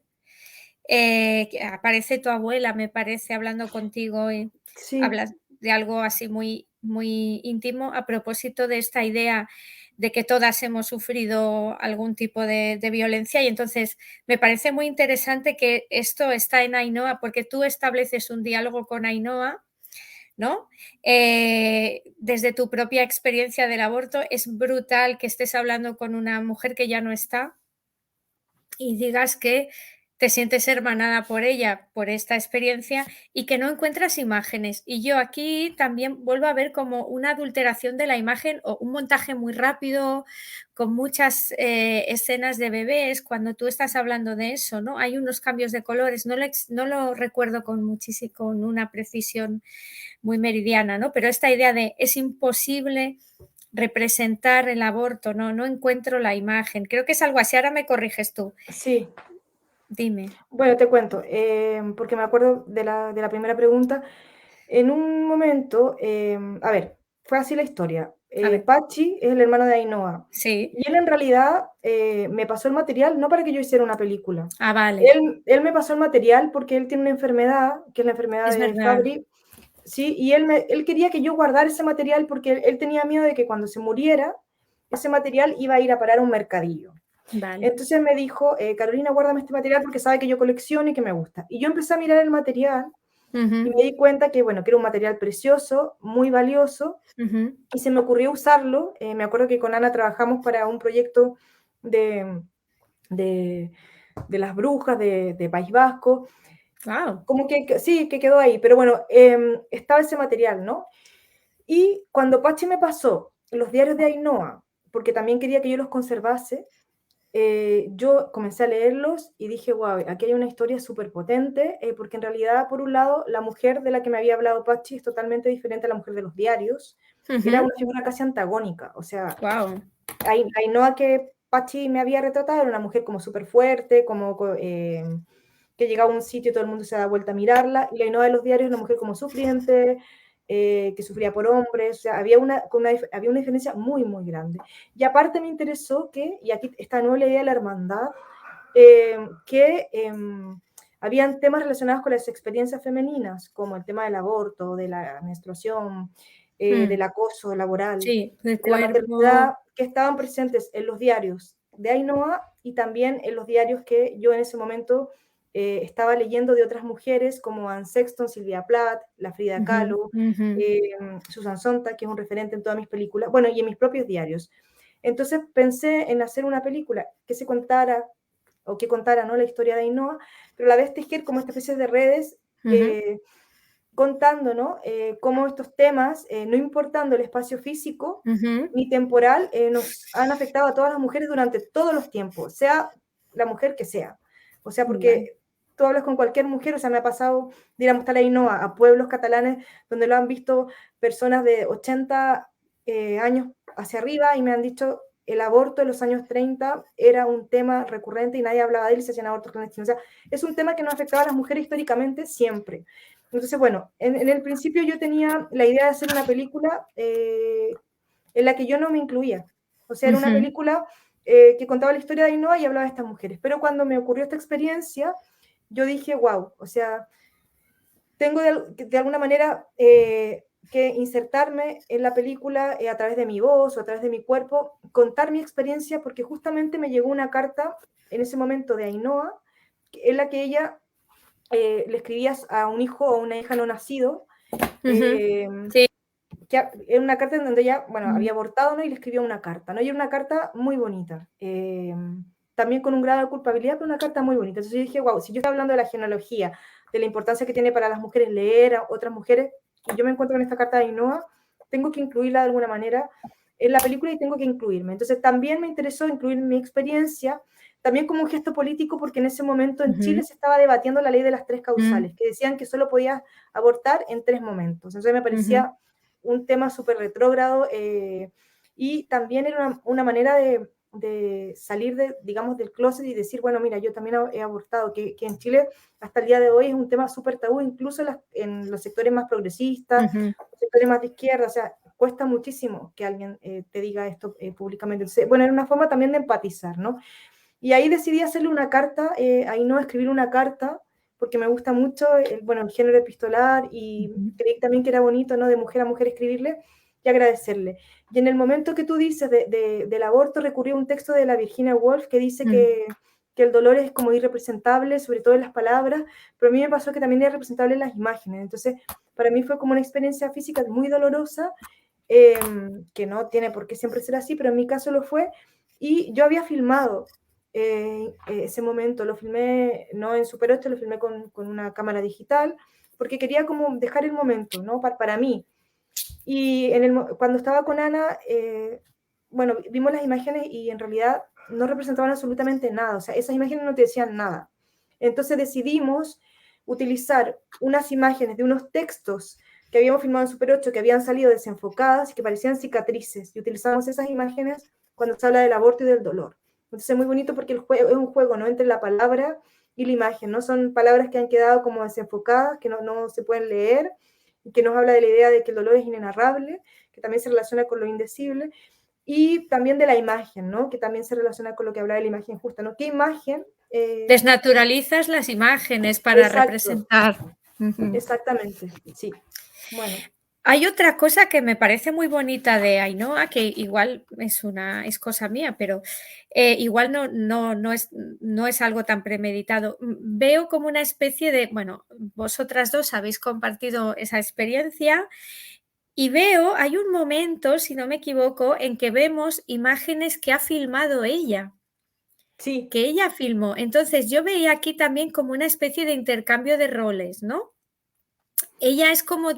Que aparece tu abuela, me parece, hablando contigo y Sí, hablas de algo así muy, muy íntimo a propósito de esta idea de que todas hemos sufrido algún tipo de violencia y entonces me parece muy interesante que esto está en Ainhoa porque tú estableces un diálogo con Ainhoa, ¿no? Desde tu propia experiencia del aborto es brutal que estés hablando con una mujer que ya no está y digas que te sientes hermanada por ella, por esta experiencia y que no encuentras imágenes. Y yo aquí también vuelvo a ver como una adulteración de la imagen o un montaje muy rápido, con muchas escenas de bebés, cuando tú estás hablando de eso, ¿no? Hay unos cambios de colores, no lo recuerdo con una precisión muy meridiana, ¿no? Pero esta idea de es imposible representar el aborto, no encuentro la imagen. Creo que es algo así, ahora me corriges tú. sí. Dime. Bueno, te cuento, porque me acuerdo de la primera pregunta. En un momento, a ver, fue así la historia. A ver. Pachi es el hermano de Ainhoa. Sí. Y él en realidad me pasó el material no para que yo hiciera una película. Ah, vale. Él me pasó el material porque él tiene una enfermedad, que es la enfermedad Es de verdad. Fabry, ¿sí? Y él quería que yo guardara ese material porque él tenía miedo de que cuando se muriera, ese material iba a ir a parar a un mercadillo. Vale. Entonces me dijo, Carolina, guárdame este material porque sabe que yo colecciono y que me gusta. Y yo empecé a mirar el material y me di cuenta que, bueno, que era un material precioso, muy valioso, y se me ocurrió usarlo. Me acuerdo que con Ana trabajamos para un proyecto de, de, de las brujas de País Vasco, Wow. como que sí, que quedó ahí, pero bueno, estaba ese material, ¿no? Y cuando Pachi me pasó los diarios de Ainhoa, porque también quería que yo los conservase, yo comencé a leerlos y dije, wow, aquí hay una historia súper potente, porque en realidad, por un lado, la mujer de la que me había hablado Pachi es totalmente diferente a la mujer de los diarios. Era una figura casi antagónica, o sea, wow. Ainhoa que Pachi me había retratado era una mujer como súper fuerte, como que llegaba a un sitio y todo el mundo se da vuelta a mirarla, y la Ainhoa de los diarios era una mujer como sufriente, que sufría por hombres, o sea, había una diferencia muy, muy grande. Y aparte me interesó que, y aquí esta nueva idea de la hermandad, que habían temas relacionados con las experiencias femeninas, como el tema del aborto, de la menstruación, del acoso laboral, sí, de la maternidad, que estaban presentes en los diarios de Ainhoa y también en los diarios que yo en ese momento estaba leyendo de otras mujeres como Anne Sexton, Sylvia Plath, la Frida Kahlo, Susan Sontag, que es un referente en todas mis películas, bueno, y en mis propios diarios. Entonces pensé en hacer una película que se contara, o que contara, ¿no?, la historia de Ainhoa, pero a la vez tejer como esta especie de redes contando, ¿no?, cómo estos temas, no importando el espacio físico ni temporal, nos han afectado a todas las mujeres durante todos los tiempos, sea la mujer que sea. O sea, porque tú hablas con cualquier mujer, o sea, me ha pasado de ir a mostrar a Ainhoa a pueblos catalanes donde lo han visto personas de 80 años hacia arriba y me han dicho el aborto en los años 30 era un tema recurrente y nadie hablaba de él y se hacían abortos clandestinos. O sea, es un tema que nos afectaba a las mujeres históricamente siempre. Entonces, bueno, en el principio yo tenía la idea de hacer una película en la que yo no me incluía. O sea, era una película que contaba la historia de Ainhoa y hablaba de estas mujeres. Pero cuando me ocurrió esta experiencia, yo dije, wow, o sea, tengo de alguna manera que insertarme en la película a través de mi voz o a través de mi cuerpo, contar mi experiencia, porque justamente me llegó una carta en ese momento de Ainhoa, en la que ella le escribía a un hijo o una hija no nacido, sí. que era una carta en donde ella, bueno, había abortado, ¿no?, y le escribió una carta, ¿no? Y era una carta muy bonita, también con un grado de culpabilidad, pero una carta muy bonita. Entonces yo dije, wow, si yo estoy hablando de la genealogía, de la importancia que tiene para las mujeres leer a otras mujeres, y yo me encuentro con esta carta de Ainhoa, tengo que incluirla de alguna manera en la película y tengo que incluirme. Entonces también me interesó incluir mi experiencia, también como un gesto político, porque en ese momento en Chile se estaba debatiendo la ley de las 3 causales, que decían que solo podías abortar en 3 momentos. Entonces me parecía un tema súper retrógrado y también era una manera de salir, digamos, del closet y decir, bueno, mira, yo también he abortado, que en Chile hasta el día de hoy es un tema súper tabú, incluso en los sectores más progresistas, los sectores más de izquierda, o sea, cuesta muchísimo que alguien te diga esto públicamente. Entonces, bueno, era una forma también de empatizar, ¿no? Y ahí decidí hacerle una carta, Ainhoa, escribir una carta, porque me gusta mucho el género epistolar y creí también que era bonito, ¿no?, de mujer a mujer escribirle y agradecerle. Y en el momento que tú dices del aborto, recurrí a un texto de la Virginia Woolf que dice que el dolor es como irrepresentable, sobre todo en las palabras, pero a mí me pasó que también era representable en las imágenes. Entonces, para mí fue como una experiencia física muy dolorosa, que no tiene por qué siempre ser así, pero en mi caso lo fue, y yo había filmado ese momento, lo filmé no en Super 8, lo filmé con una cámara digital, porque quería como dejar el momento, ¿no?, para mí. Y cuando estaba con Ana, bueno, vimos las imágenes y en realidad no representaban absolutamente nada, o sea, esas imágenes no te decían nada. Entonces decidimos utilizar unas imágenes de unos textos que habíamos filmado en Super 8, que habían salido desenfocadas y que parecían cicatrices, y utilizamos esas imágenes cuando se habla del aborto y del dolor. Entonces es muy bonito porque el juego es un juego, ¿no?, entre la palabra y la imagen, ¿no? Son palabras que han quedado como desenfocadas, que no se pueden leer, y que nos habla de la idea de que el dolor es inenarrable, que también se relaciona con lo indecible, y también de la imagen, ¿no?, que también se relaciona con lo que hablaba de la imagen justa, ¿no? ¿Qué imagen? Desnaturalizas las imágenes para representar. Exactamente, sí. Bueno. Hay otra cosa que me parece muy bonita de Ainhoa, que igual es cosa mía, pero igual no es algo tan premeditado. Veo como una especie de, bueno, vosotras dos habéis compartido esa experiencia y hay un momento, si no me equivoco, en que vemos imágenes que ha filmado ella. Sí. Que ella filmó. Entonces yo veía aquí también como una especie de intercambio de roles, ¿no? Ella es como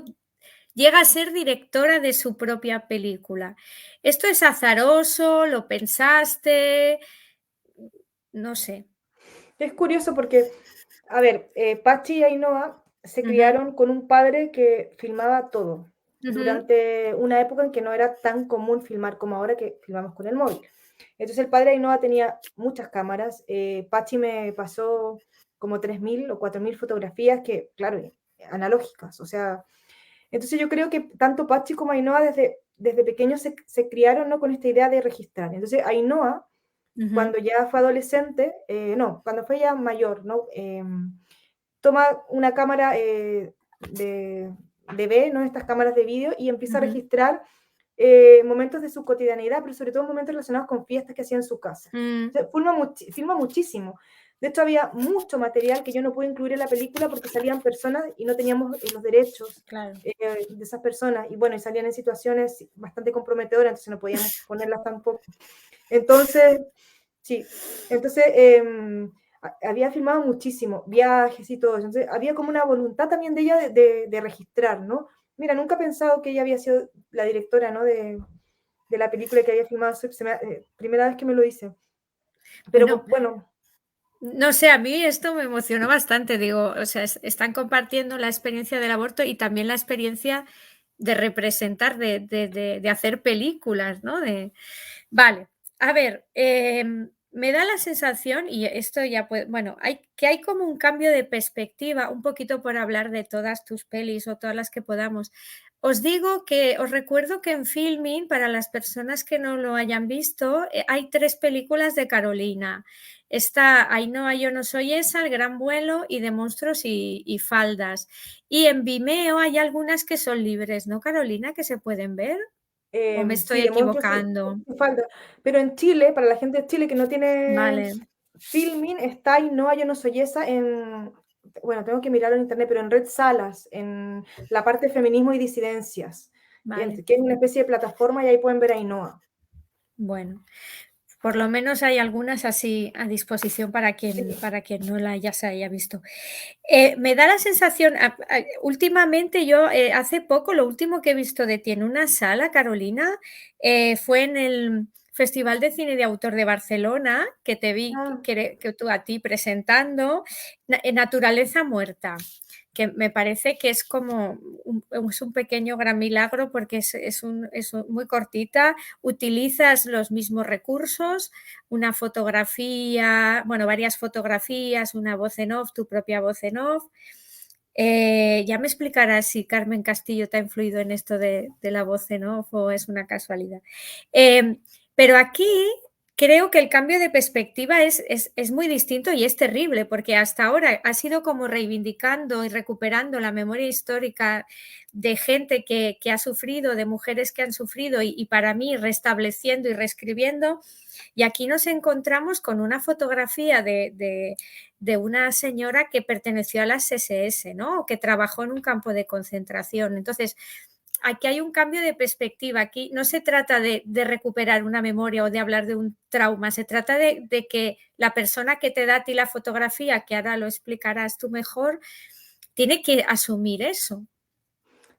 llega a ser directora de su propia película. ¿Esto es azaroso? ¿Lo pensaste? no sé. Es curioso porque, a ver, Pachi y Ainhoa se criaron con un padre que filmaba todo durante una época en que no era tan común filmar como ahora que filmamos con el móvil. Entonces el padre de Ainhoa tenía muchas cámaras. Pachi me pasó como 3.000 o 4.000 fotografías que, claro, analógicas. O sea, entonces yo creo que tanto Pachi como Ainhoa desde pequeños se criaron, ¿no?, con esta idea de registrar. Entonces Ainhoa, cuando ya fue adolescente, no, cuando fue ya mayor, ¿no? Toma una cámara de B, ¿no? Estas cámaras de vídeo, y empieza a registrar momentos de su cotidianidad, pero sobre todo momentos relacionados con fiestas que hacía en su casa. Entonces, filma muchísimo. De hecho, había mucho material que yo no pude incluir en la película porque salían personas y no teníamos los derechos de esas personas. Y bueno, y salían en situaciones bastante comprometedoras, entonces no podíamos ponerlas tampoco. Entonces, sí, entonces había filmado muchísimo, viajes y todo eso. Entonces, había como una voluntad también de ella de registrar, ¿no? Mira, nunca he pensado que ella había sido la directora, ¿no?, de la película que había filmado, primera vez que me lo dice. Pero bueno. No sé, a mí esto me emocionó bastante, digo, o sea, están compartiendo la experiencia del aborto y también la experiencia de representar, de hacer películas, ¿no? Vale, a ver, me da la sensación, y esto ya puede, bueno, hay como un cambio de perspectiva, un poquito por hablar de todas tus pelis o todas las que podamos. Os digo que os recuerdo que en Filmin, para las personas que no lo hayan visto, hay 3 películas de Carolina. Está Ainhoa, yo no soy esa, El gran vuelo y de monstruos y faldas. Y en Vimeo hay algunas que son libres, ¿no, Carolina? Que se pueden ver. ¿O me estoy Sí, de monstruos equivocando? falta. Pero en Chile, para la gente de Chile que no tiene Vale. Filmin, está Ainhoa, yo no soy esa en, bueno, tengo que mirarlo en internet, pero en Red Salas, en la parte de feminismo y disidencias, Vale. que es una especie de plataforma, y ahí pueden ver a Ainhoa. Bueno, por lo menos hay algunas así a disposición para quien no la ya se haya visto. Me da la sensación, últimamente yo, hace poco, lo último que he visto de ti en una sala, Carolina, fue en el Festival de Cine de Autor de Barcelona, que te vi que tú a ti presentando, Naturaleza muerta, que me parece que es como es un pequeño gran milagro porque es muy cortita, utilizas los mismos recursos, una fotografía, bueno, varias fotografías, una voz en off, tu propia voz en off. Ya me explicarás si Carmen Castillo te ha influido en esto de la voz en off o es una casualidad. Pero aquí creo que el cambio de perspectiva es muy distinto y es terrible, porque hasta ahora ha sido como reivindicando y recuperando la memoria histórica de gente que ha sufrido, de mujeres que han sufrido y para mí restableciendo y reescribiendo. Y aquí nos encontramos con una fotografía de una señora que perteneció a las SS, ¿no? O que trabajó en un campo de concentración. Entonces, aquí hay un cambio de perspectiva. Aquí no se trata de recuperar una memoria o de hablar de un trauma, se trata de que la persona que te da a ti la fotografía, que ahora lo explicarás tú mejor, tiene que asumir eso.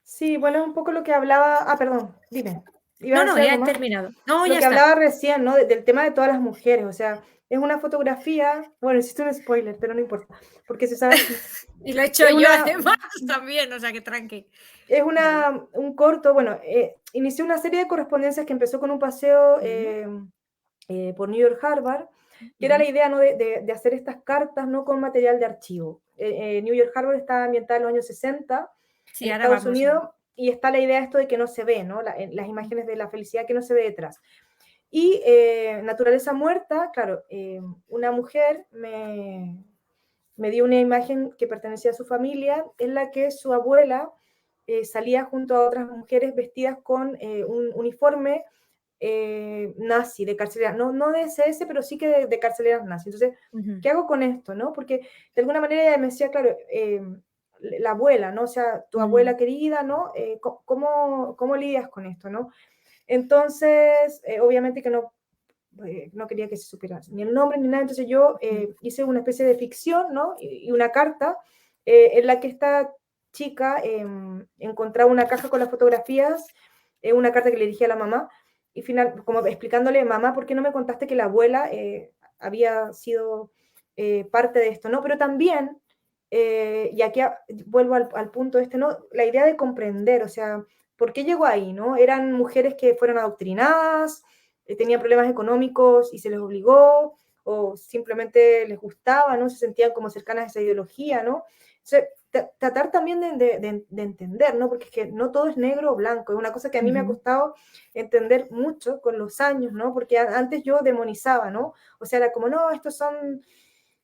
Sí, bueno, es un poco lo que hablaba, perdón, dime. ¿Ibas a No, decir ya algo he más? terminado. No, Lo ya que está. hablaba recién, ¿no? Del tema de todas las mujeres, o sea, es una fotografía, bueno, hiciste un spoiler, pero no importa, porque se sabe así. Y lo he hecho Es yo una, además también, o sea que tranqui. es Vale. un corto, bueno, inició una serie de correspondencias que empezó con un paseo por New York Harbor, que era la idea, ¿no?, de hacer estas cartas, ¿no?, con material de archivo. New York Harbor está ambientada en los años 60 Sí, en ahora Estados vamos a ver. Unidos, y está la idea esto de que no se ve, ¿no?, las imágenes de la felicidad que no se ve detrás. Y Naturaleza muerta, claro, una mujer me dio una imagen que pertenecía a su familia, en la que su abuela salía junto a otras mujeres vestidas con un uniforme nazi, de carceleras, no de SS, pero sí que de carceleras nazi. Entonces, ¿qué hago con esto, no? Porque de alguna manera ella me decía, claro, la abuela, ¿no? O sea, tu abuela querida, ¿no? ¿Cómo lidias con esto, no? Entonces, obviamente que no quería que se supiera ni el nombre ni nada, entonces yo hice una especie de ficción, ¿no? Y una carta en la que esta chica encontraba una caja con las fotografías, una carta que le dirigía a la mamá, y final, como explicándole, mamá, ¿por qué no me contaste que la abuela había sido parte de esto, ¿no? Pero también, y aquí vuelvo al punto este, ¿no? La idea de comprender, o sea, ¿por qué llegó ahí, no? Eran mujeres que fueron adoctrinadas, tenían problemas económicos y se les obligó, o simplemente les gustaba, ¿no? Se sentían como cercanas a esa ideología, ¿no? Entonces, tratar también de entender, ¿no? Porque es que no todo es negro o blanco, es una cosa que a mí me ha costado entender mucho con los años, ¿no? Porque antes yo demonizaba, ¿no? O sea, era como, no, estos son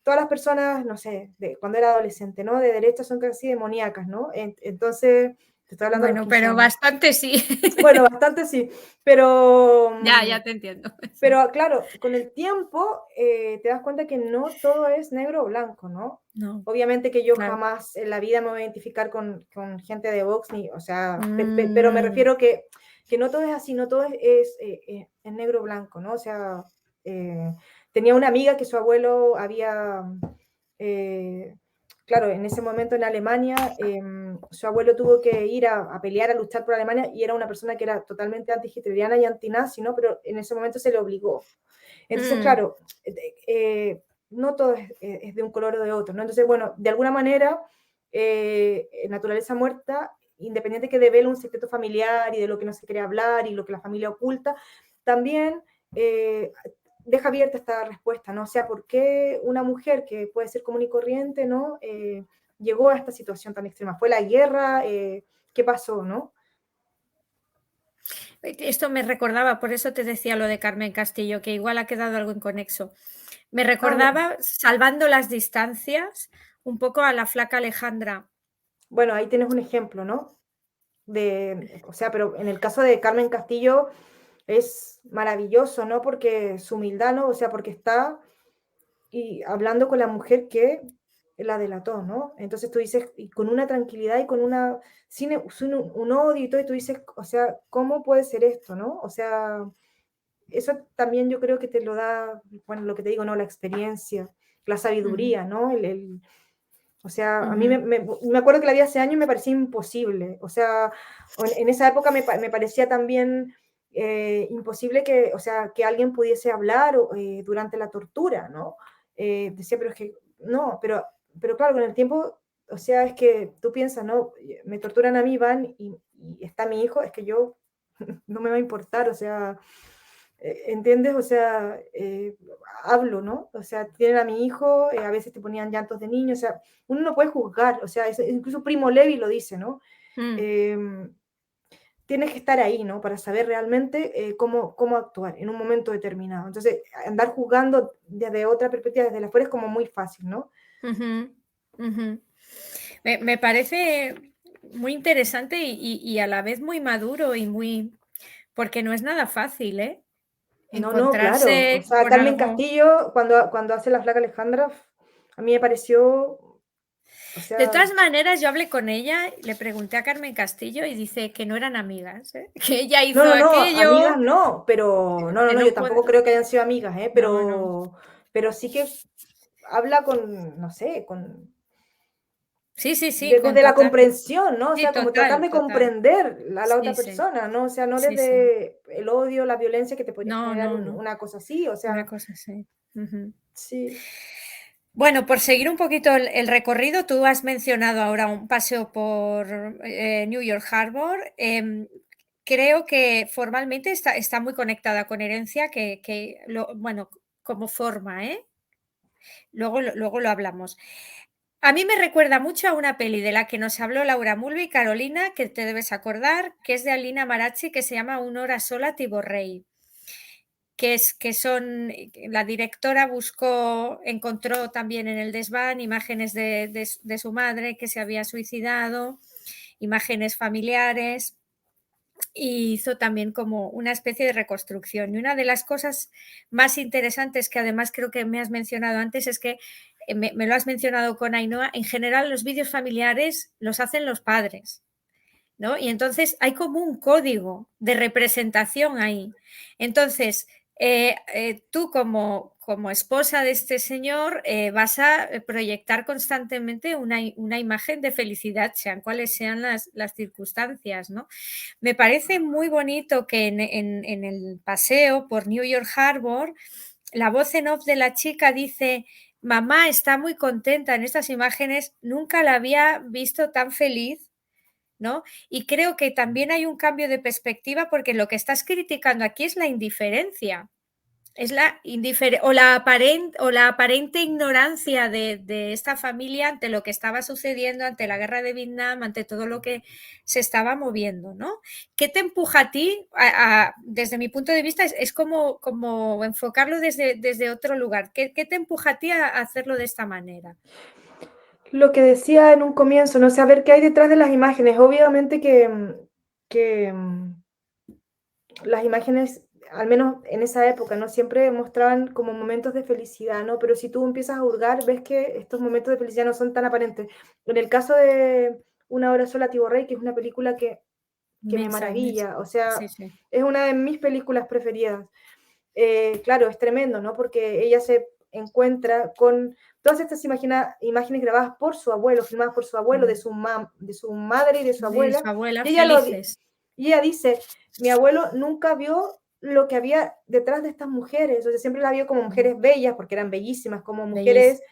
todas las personas, no sé, cuando era adolescente, ¿no? De derecha son casi demoníacas, ¿no? Entonces, te estoy hablando de los Bueno, 15 pero años. bastante sí. Bueno, bastante sí, pero... Ya te entiendo. Pero claro, con el tiempo te das cuenta que no todo es negro o blanco, ¿no? No, Obviamente que yo claro. jamás en la vida me voy a identificar con gente de Vox, ni, o sea, pero me refiero que no todo es así, no todo es negro o blanco, ¿no? O sea, tenía una amiga que su abuelo había, claro, en ese momento en Alemania, su abuelo tuvo que ir a pelear, a luchar por Alemania, y era una persona que era totalmente anti-hitleriana y anti-nazi, ¿no? Pero en ese momento se le obligó. Entonces, claro, no todo es de un color o de otro, ¿no? Entonces, bueno, de alguna manera, Naturaleza Muerta, independiente que devele un secreto familiar y de lo que no se quiere hablar y lo que la familia oculta, también deja abierta esta respuesta, ¿no? O sea, ¿por qué una mujer que puede ser común y corriente, ¿no? Llegó a esta situación tan extrema? ¿Fue la guerra? ¿Qué pasó, no? Esto me recordaba, por eso te decía lo de Carmen Castillo, que igual ha quedado algo inconexo. Me recordaba, salvando las distancias, un poco a la flaca Alejandra. Bueno, ahí tienes un ejemplo, ¿no? O sea, pero en el caso de Carmen Castillo es maravilloso, ¿no? Porque su humildad, ¿no? O sea, porque está y hablando con la mujer que la delató, ¿no? Entonces tú dices, y con una tranquilidad y con sin un odio y todo, y tú dices, o sea, ¿cómo puede ser esto, no? O sea, eso también yo creo que te lo da, bueno, lo que te digo, ¿no? La experiencia, la sabiduría, ¿no? O sea, a mí me acuerdo que la vi hace años y me parecía imposible. O sea, en esa época me parecía también imposible que, o sea, que alguien pudiese hablar durante la tortura, ¿no? Decía, pero es que, no, pero claro, con el tiempo, o sea, es que tú piensas, ¿no? Me torturan a mí, Iván, y está mi hijo, es que yo no me va a importar, o sea, ¿entiendes? O sea, hablo, ¿no? O sea, tienen a mi hijo, a veces te ponían llantos de niño, o sea, uno no puede juzgar, o sea, incluso Primo Levi lo dice, ¿no? Tienes que estar ahí, ¿no? Para saber realmente cómo actuar en un momento determinado. Entonces, andar juzgando desde otra perspectiva, desde la afuera, es como muy fácil, ¿no? Me parece muy interesante y a la vez muy maduro y muy... Porque no es nada fácil, ¿eh? No, claro. O sea, Carmen Castillo, cuando hace la flaca Alejandra, a mí me pareció... O sea, de todas maneras, yo hablé con ella, le pregunté a Carmen Castillo y dice que no eran amigas, ¿eh? Que ella hizo no, aquello. amigas no, pero no, yo tampoco creo que hayan sido amigas, pero sí que habla con, no sé, Sí, desde la comprensión, ¿no? O sí, sea, como tratar de comprender a la otra Sí, persona, ¿no? O sea, no sí, desde el odio, la violencia que te podría No, generar no. una cosa así, o sea, Una cosa así. sí. Bueno, por seguir un poquito el recorrido, tú has mencionado ahora un paseo por New York Harbor. Creo que formalmente está muy conectada con Herencia, bueno, como forma, ¿eh? Luego lo hablamos. A mí me recuerda mucho a una peli de la que nos habló Laura Mulvey, Carolina, que te debes acordar, que es de Alina Maracci, que se llama Un hora sola Tiborrey. La directora encontró también en el desván imágenes de su madre que se había suicidado, imágenes familiares, y hizo también como una especie de reconstrucción. Y una de las cosas más interesantes que además creo que me has mencionado antes es que me lo has mencionado con Ainhoa, en general los vídeos familiares los hacen los padres, ¿no? Y entonces hay como un código de representación ahí. Entonces, tú como esposa de este señor vas a proyectar constantemente una imagen de felicidad, sean cuales sean las circunstancias, ¿no? Me parece muy bonito que en el paseo por New York Harbor la voz en off de la chica dice: mamá está muy contenta en estas imágenes, nunca la había visto tan feliz, ¿no? Y creo que también hay un cambio de perspectiva porque lo que estás criticando aquí es la indiferencia. Es la o la aparente ignorancia de esta familia ante lo que estaba sucediendo, ante la guerra de Vietnam, ante todo lo que se estaba moviendo, ¿no? ¿Qué te empuja a ti? Desde mi punto de vista, es como enfocarlo desde otro lugar. ¿Qué te empuja a ti a hacerlo de esta manera? Lo que decía en un comienzo, no sé, a ver qué hay detrás de las imágenes. Obviamente que las imágenes, al menos en esa época, ¿no? Siempre mostraban como momentos de felicidad, ¿no? Pero si tú empiezas a hurgar, ves que estos momentos de felicidad no son tan aparentes. En el caso de Una hora sola, Tiborrey, que es una película que me Inmensa, inmensa. maravilla, o sea, Sí, sí. es una de mis películas preferidas. Claro, es tremendo, ¿no? Porque ella se encuentra con todas estas imágenes grabadas por su abuelo, filmadas por su abuelo, de su madre y de su De abuela. su abuela, Y felices. y ella dice, mi abuelo nunca vio lo que había detrás de estas mujeres, o sea, siempre las vio como mujeres bellas, porque eran bellísimas, como mujeres,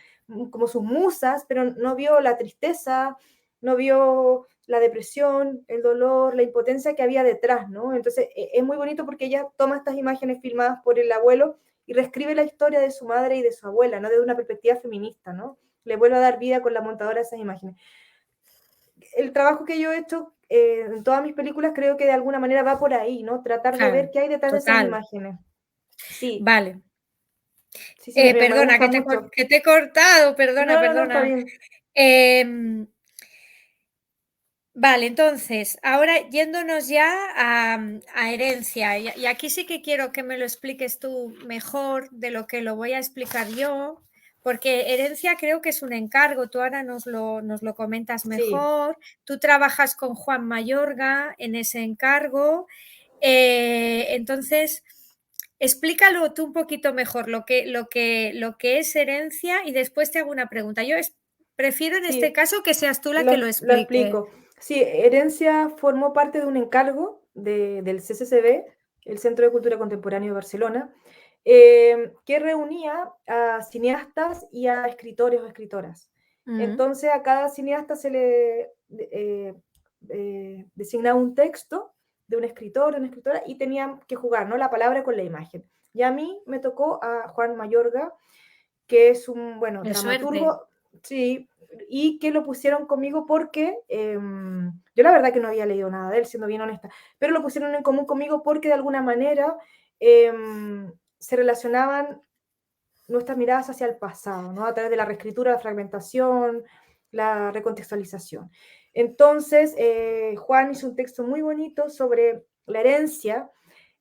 como sus musas, pero no vio la tristeza, no vio la depresión, el dolor, la impotencia que había detrás, ¿no? Entonces es muy bonito porque ella toma estas imágenes filmadas por el abuelo y reescribe la historia de su madre y de su abuela, ¿no? Desde una perspectiva feminista, ¿no? Le vuelve a dar vida con la montadora a esas imágenes. El trabajo que yo he hecho en todas mis películas creo que de alguna manera va por ahí, ¿no? Tratar de ver Claro, qué hay detrás de esas total. imágenes. Sí, Vale. sí, me Perdona, gusta mucho. que te he cortado, perdona, No, está perdona. bien. Vale, entonces, ahora yéndonos ya a herencia, y aquí sí que quiero que me lo expliques tú mejor de lo que lo voy a explicar yo, porque herencia creo que es un encargo, tú ahora nos lo comentas Sí, mejor, tú trabajas con Juan Mayorga en ese encargo, entonces, explícalo tú un poquito mejor lo que es herencia y después te hago una pregunta. Prefiero en este sí, caso que seas tú la que lo lo explique. explico. Sí, Herencia formó parte de un encargo del CCCB, el Centro de Cultura Contemporánea de Barcelona, que reunía a cineastas y a escritores o escritoras. Mm, Entonces a cada cineasta se le designaba un texto de un escritor, de una escritora, y tenían que jugar, ¿no? La palabra con la imagen. Y a mí me tocó a Juan Mayorga, que es un, bueno, qué suerte. dramaturgo, sí, y que lo pusieron conmigo porque yo la verdad que no había leído nada de él, siendo bien honesta, pero lo pusieron en común conmigo porque de alguna manera se relacionaban nuestras miradas hacia el pasado, ¿no? A través de la reescritura, la fragmentación, la recontextualización. Entonces, Juan hizo un texto muy bonito sobre la herencia,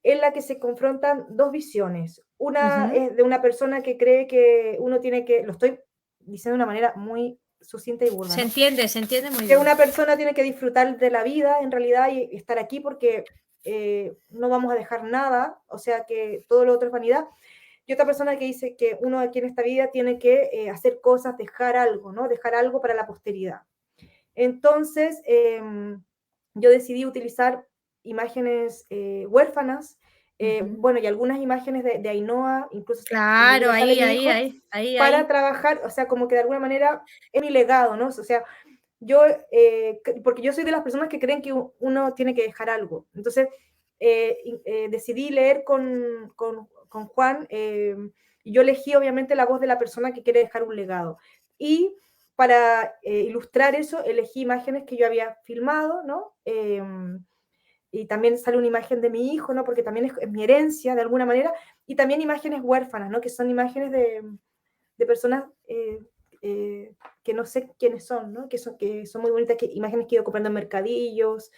en la que se confrontan dos visiones. Una Ujú. es de una persona que cree que uno tiene que, lo estoy diciendo de una manera muy sucinta y burda, ¿no? Se entiende muy Que bien. una persona tiene que disfrutar de la vida en realidad y estar aquí porque no vamos a dejar nada, o sea que todo lo otro es vanidad. Y otra persona que dice que uno aquí en esta vida tiene que hacer cosas, dejar algo, ¿no? Dejar algo para la posteridad. Entonces, yo decidí utilizar imágenes huérfanas, Ujú. bueno, y algunas imágenes de Ainhoa, incluso en el Claro, libro sale ahí, mi ahí, hijo, ahí, ahí, para ahí. trabajar, o sea, como que de alguna manera es mi legado, ¿no? O sea, yo, porque yo soy de las personas que creen que uno tiene que dejar algo. Entonces, decidí leer con Juan, y yo elegí obviamente la voz de la persona que quiere dejar un legado. Y para ilustrar eso, elegí imágenes que yo había filmado, ¿no? Y también sale una imagen de mi hijo, ¿no? Porque también es mi herencia de alguna manera, y también imágenes huérfanas, ¿no? Que son imágenes de personas que no sé quiénes son, ¿no? Que son muy bonitas, imágenes que he ido comprando en mercadillos.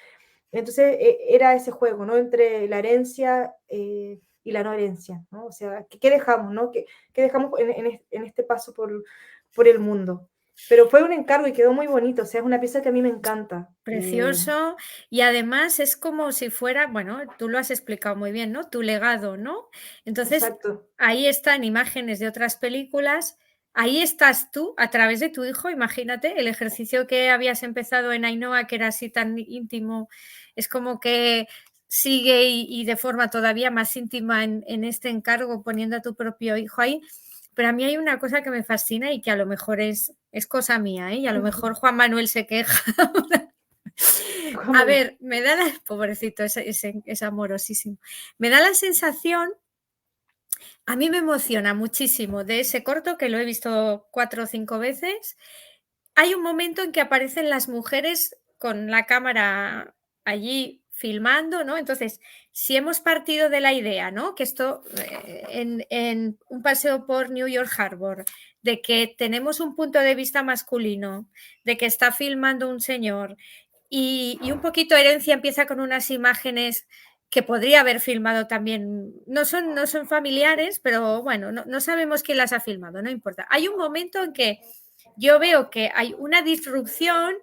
Entonces era ese juego, ¿no? Entre la herencia y la no herencia, ¿no? O sea, ¿qué dejamos, ¿no? ¿Qué dejamos en este paso por el mundo? Pero fue un encargo y quedó muy bonito, o sea, es una pieza que a mí me encanta. Precioso. Y además es como si fuera, bueno, tú lo has explicado muy bien, ¿no? Tu legado, ¿no? Entonces, Exacto. ahí están imágenes de otras películas. Ahí estás tú a través de tu hijo. Imagínate el ejercicio que habías empezado en Ainhoa, que era así tan íntimo. Es como que sigue y de forma todavía más íntima en este encargo, poniendo a tu propio hijo ahí. Pero a mí hay una cosa que me fascina y que a lo mejor es cosa mía, ¿eh? Y a lo mejor Juan Manuel se queja. A ver, me da pobrecito, es amorosísimo. Me da la sensación, a mí me emociona muchísimo de ese corto, que lo he visto 4 o 5 veces. Hay un momento en que aparecen las mujeres con la cámara allí filmando, ¿no? Entonces, si hemos partido de la idea, ¿no? Que esto en un paseo por New York Harbor, de que tenemos un punto de vista masculino, de que está filmando un señor y un poquito Herencia empieza con unas imágenes que podría haber filmado también, no son familiares, pero bueno, no sabemos quién las ha filmado, no importa. Hay un momento en que yo veo que hay una disrupción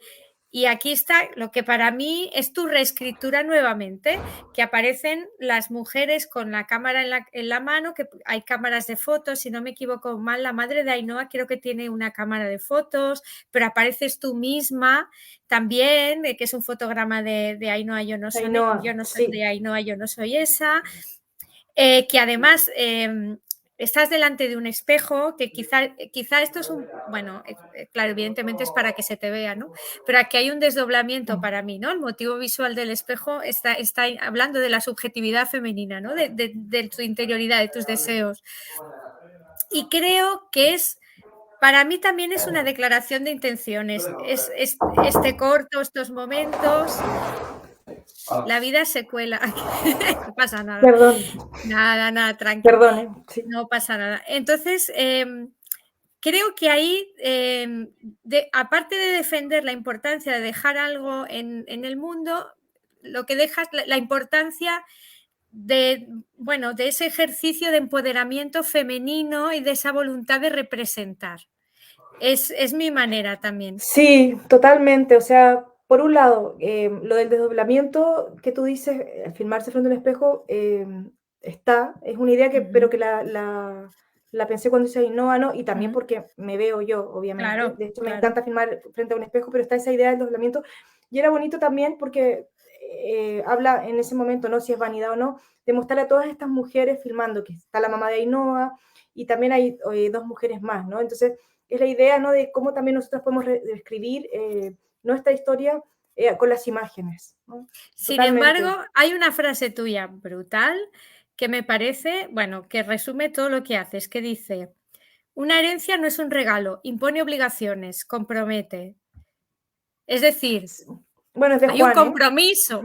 y aquí está lo que para mí es tu reescritura nuevamente, que aparecen las mujeres con la cámara en la mano, que hay cámaras de fotos, si no me equivoco mal, la madre de Ainhoa creo que tiene una cámara de fotos, pero apareces tú misma también, que es un fotograma de Ainhoa, yo no soy de Ainhoa, yo no soy esa, que además estás delante de un espejo, que quizá esto es bueno, claro, evidentemente es para que se te vea, ¿no? Pero aquí hay un desdoblamiento para mí, ¿no? El motivo visual del espejo está hablando de la subjetividad femenina, ¿no? De tu interioridad, de tus deseos. Y creo que para mí también es una declaración de intenciones. Este corto, estos momentos. La vida se cuela. No pasa nada. Perdón. Nada, tranquilo. Perdone. Sí. No pasa nada. Entonces, creo que ahí, aparte de defender la importancia de dejar algo en el mundo, lo que dejas, la importancia de ese ejercicio de empoderamiento femenino y de esa voluntad de representar. Es mi manera también. Sí, totalmente. O sea, por un lado, lo del desdoblamiento que tú dices, filmarse frente a un espejo, es una idea que, pero que la pensé cuando hice Ainhoa, ¿no? Y también porque me veo yo, obviamente. Claro, de hecho, me encanta filmar frente a un espejo, pero está esa idea del desdoblamiento. Y era bonito también porque habla en ese momento, ¿no? Si es vanidad o no, de mostrar a todas estas mujeres filmando, que está la mamá de Ainhoa y también hay 2 mujeres más, ¿no? Entonces, es la idea, ¿no? De cómo también nosotros podemos describir nuestra historia con las imágenes, ¿no? Sin embargo, hay una frase tuya brutal que me parece, bueno, que resume todo lo que haces, que dice: una herencia no es un regalo, impone obligaciones, compromete. Es decir, bueno, es de hay Juan, un compromiso.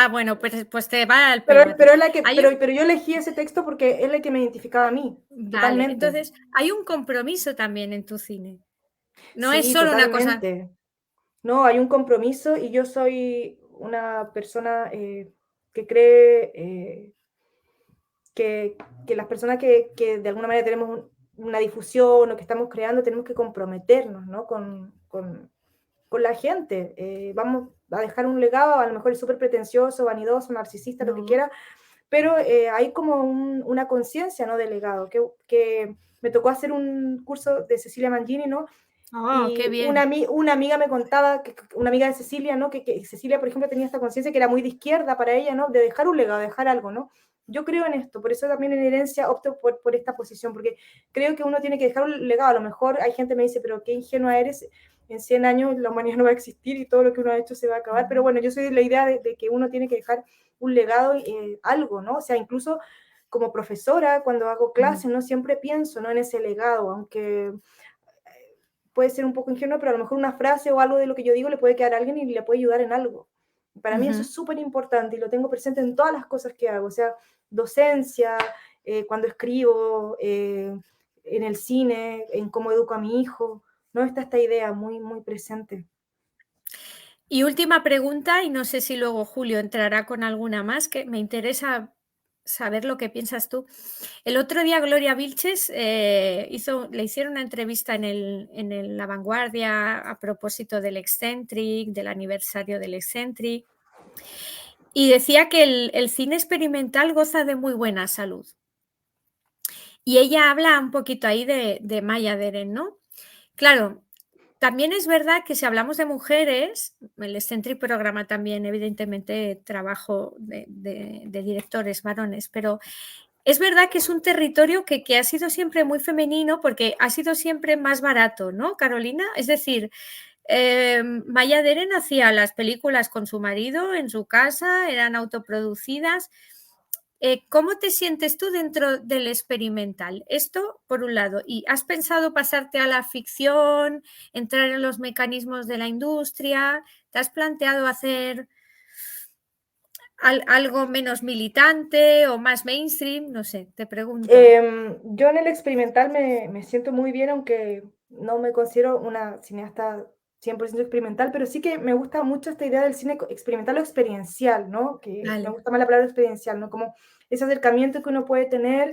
Bueno, pues te va al pero, pelo. pero yo elegí ese texto porque es el que me identificaba a mí. Vale, totalmente. entonces hay un compromiso también en tu cine. No sí, es solo totalmente. una cosa. No, hay un compromiso y yo soy una persona que cree que las personas que de alguna manera tenemos una difusión o que estamos creando, tenemos que comprometernos, ¿no? con la gente. Vamos a dejar un legado, a lo mejor es súper pretencioso, vanidoso, narcisista, lo que quiera, pero hay como una conciencia, ¿no? De legado, que me tocó hacer un curso de Cecilia Mangini, ¿no? Y qué bien. Una amiga me contaba, una amiga de Cecilia, ¿no? Que Cecilia, por ejemplo, tenía esta conciencia que era muy de izquierda para ella, ¿no? De dejar un legado, dejar algo, ¿no? Yo creo en esto, por eso también en Herencia opto por esta posición, porque creo que uno tiene que dejar un legado. A lo mejor hay gente que me dice, pero qué ingenua eres, en 100 años la humanidad no va a existir y todo lo que uno ha hecho se va a acabar, pero bueno, yo soy de la idea de que uno tiene que dejar un legado, algo, ¿no? O sea, incluso como profesora, cuando hago clases, ¿no? Siempre pienso, ¿no? En ese legado, aunque puede ser un poco ingenuo, pero a lo mejor una frase o algo de lo que yo digo le puede quedar a alguien y le puede ayudar en algo. Para mí eso es súper importante y lo tengo presente en todas las cosas que hago, o sea, docencia, cuando escribo, en el cine, en cómo educo a mi hijo, ¿no? Está esta idea muy, muy presente. Y última pregunta, y no sé si luego Julio entrará con alguna más, que me interesa saber lo que piensas tú. El otro día Gloria Vilches le hicieron una entrevista en La Vanguardia a propósito del Excentric, del aniversario del Excentric, y decía que el cine experimental goza de muy buena salud. Y ella habla un poquito ahí de Maya Deren, ¿no? Claro, también es verdad que si hablamos de mujeres, el Scentric programa también, evidentemente, trabajo de directores varones, pero es verdad que es un territorio que ha sido siempre muy femenino porque ha sido siempre más barato, ¿no, Carolina? Es decir, Maya Deren hacía las películas con su marido en su casa, eran autoproducidas. ¿Cómo te sientes tú dentro del experimental? Esto, por un lado. ¿Y has pensado pasarte a la ficción, entrar en los mecanismos de la industria? ¿Te has planteado hacer algo menos militante o más mainstream? No sé, te pregunto. Yo en el experimental me siento muy bien, aunque no me considero una cineasta 100% experimental, pero sí que me gusta mucho esta idea del cine experimental o experiencial, ¿no? Que Vale. me gusta más la palabra experiencial, ¿no? Como ese acercamiento que uno puede tener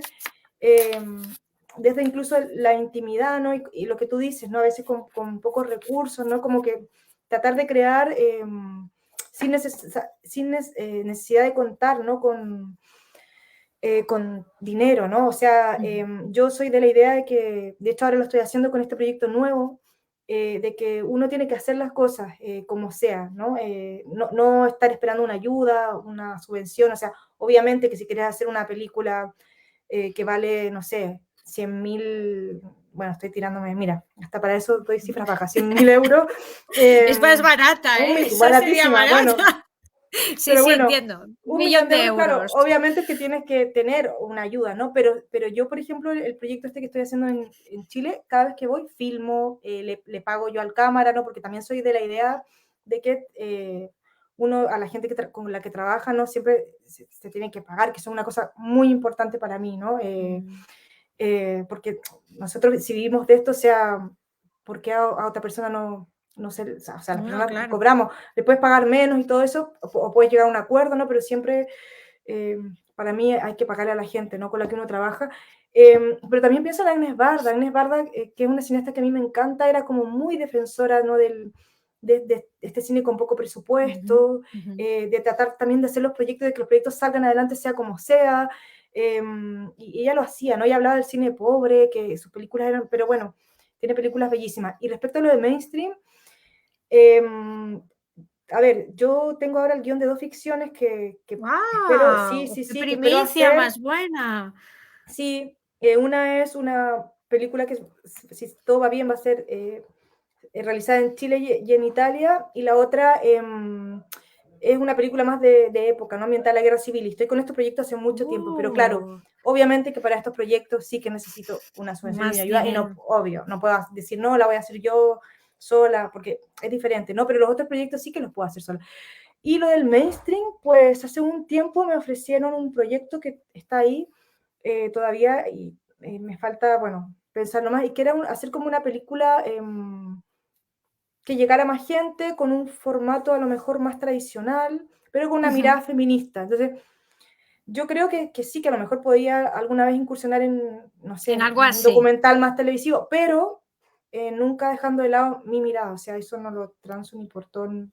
desde incluso la intimidad, ¿no? Y lo que tú dices, ¿no? A veces con pocos recursos, ¿no? Como que tratar de crear sin necesidad de contar, ¿no? Con dinero, ¿no? O sea, yo soy de la idea de que, de hecho ahora lo estoy haciendo con este proyecto nuevo, de que uno tiene que hacer las cosas como sea, ¿no? No estar esperando una ayuda, una subvención, o sea, obviamente que si quieres hacer una película que vale, no sé, 100.000, bueno, estoy tirándome, mira, hasta para eso doy cifras bajas, 100.000 euros. Es más barata, ¿eh? Esa sería Baratísima, barata. bueno. Sí, Pero sí, bueno, entiendo. 1.000.000 de de euros, claro, euros. obviamente es que tienes que tener una ayuda, ¿no? Pero yo, por ejemplo, el proyecto este que estoy haciendo en Chile, cada vez que voy, filmo, le pago yo al cámara, ¿no? Porque también soy de la idea de que uno, a la gente con la que trabaja, ¿no? Siempre se tiene que pagar, que es una cosa muy importante para mí, ¿no? Porque nosotros, si vivimos de esto, o sea, ¿por qué a otra persona no sé, o sea, las No, personas claro. cobramos, le puedes pagar menos y todo eso, o puedes llegar a un acuerdo, ¿no? Pero siempre, para mí, hay que pagarle a la gente, ¿no? Con la que uno trabaja. Pero también pienso en Agnes Barda. Agnes Barda, que es una cineasta que a mí me encanta, era como muy defensora, ¿no? De este cine con poco presupuesto, de tratar también de hacer los proyectos, de que los proyectos salgan adelante sea como sea. Y ella lo hacía, ¿no? Ella hablaba del cine pobre, que sus películas eran, pero bueno, tiene películas bellísimas. Y respecto a lo de mainstream, a ver, yo tengo ahora el guión de 2 ficciones que espero, sí, ¡Guau! sí, ¡Qué sí, que espero primicia hacer. más buena! Sí, una es una película que, si todo va bien, va a ser realizada en Chile y en Italia, y la otra es una película más de época, ¿no? Ambiental a la guerra civil. Y estoy con estos proyectos hace mucho tiempo, pero claro, obviamente que para estos proyectos sí que necesito una subvención y Más una ayuda, y no, dinero. obvio, no puedo decir, no, la voy a hacer yo sola, porque es diferente, ¿no? Pero los otros proyectos sí que los puedo hacer sola. Y lo del mainstream, pues hace un tiempo me ofrecieron un proyecto que está ahí todavía y me falta, bueno, pensarlo más, y que era hacer como una película que llegara a más gente, con un formato a lo mejor más tradicional, pero con una mirada feminista. Entonces, yo creo que sí, que a lo mejor podía alguna vez incursionar en, no sé, En algo en un así. documental más televisivo, pero nunca dejando de lado mi mirada, o sea, eso no lo transo ni por todo el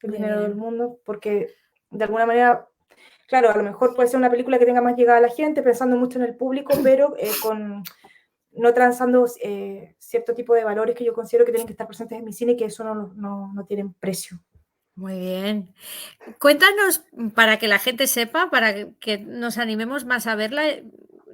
Muy dinero del bien. mundo, porque de alguna manera, claro, a lo mejor puede ser una película que tenga más llegada a la gente, pensando mucho en el público, pero no transando cierto tipo de valores que yo considero que tienen que estar presentes en mi cine y que eso no tienen precio. Muy bien. Cuéntanos, para que la gente sepa, para que nos animemos más a verla,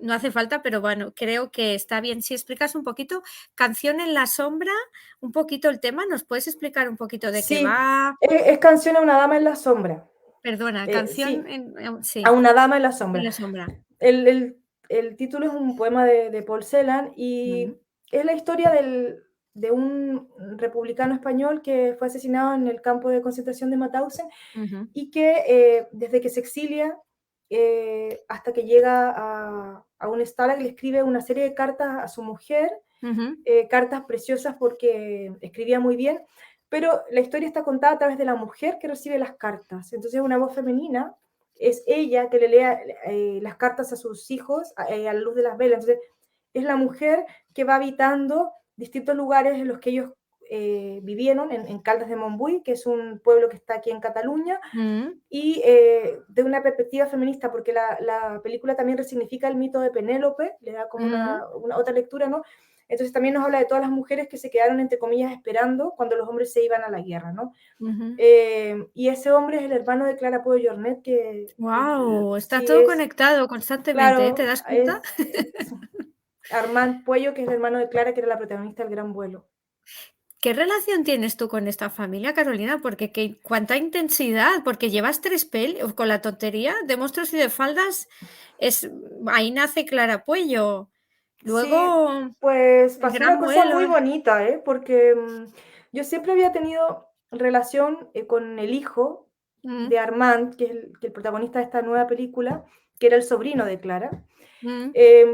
no hace falta, pero bueno, creo que está bien. Si explicas un poquito, Canción en la sombra, un poquito el tema, ¿nos puedes explicar un poquito de qué Sí, va? es Canción a una dama en la sombra. Perdona, Sí, Canción a sí, una dama en la en sombra. la sombra. El título es un poema de Paul Celan Mm, y es la historia de un republicano español que fue asesinado en el campo de concentración de Mauthausen ujú, y que desde que se exilia hasta que llega a un Stalag le escribe una serie de cartas a su mujer, ujú, cartas preciosas porque escribía muy bien, pero la historia está contada a través de la mujer que recibe las cartas. Entonces una voz femenina es ella que le lea las cartas a sus hijos a la luz de las velas. Entonces es la mujer que va habitando distintos lugares en los que ellos vivieron, en Caldas de Montbui, que es un pueblo que está aquí en Cataluña, mm, y de una perspectiva feminista, porque la película también resignifica el mito de Penélope, le da como mm. una otra lectura, ¿no? Entonces también nos habla de todas las mujeres que se quedaron, entre comillas, esperando cuando los hombres se iban a la guerra, ¿no? Y ese hombre es el hermano de Clara Pueyo Jornet, que ¡Wow! Está sí todo es, conectado constantemente, ¿eh? ¿Te claro, das cuenta? es Armand Puello, que es el hermano de Clara, que era la protagonista del Gran Vuelo. ¿Qué relación tienes tú con esta familia, Carolina? Porque cuánta intensidad, porque llevas 3 pelis con la tontería de Monstruos y de Faldas, ahí nace Clara Puello. Sí, Luego, pues El pasó una Gran cosa Vuelo. muy bonita, ¿eh? Porque yo siempre había tenido relación con el hijo Mm, de Armand, que el protagonista de esta nueva película, que era el sobrino de Clara, mm,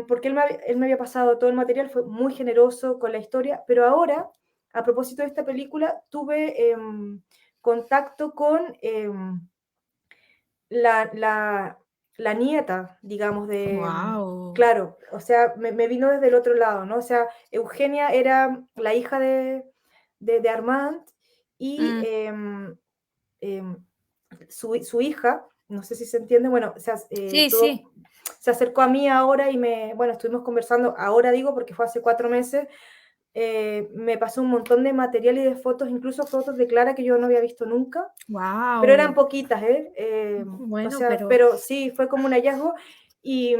porque él me había pasado todo el material, fue muy generoso con la historia, pero ahora, a propósito de esta película, tuve contacto con la, la, la nieta, digamos, guau. claro, o sea, me vino desde el otro lado, ¿no? O sea, Eugenia era la hija de Armand y Mm, em, su hija, no sé si se entiende, bueno, sí, sí. se acercó a mí ahora y bueno, estuvimos conversando, ahora digo porque fue hace 4 meses, me pasó un montón de material y de fotos, incluso fotos de Clara que yo no había visto nunca, pero eran Guau. poquitas, ¿eh? O Bueno, sea, pero pero sí, fue como un hallazgo y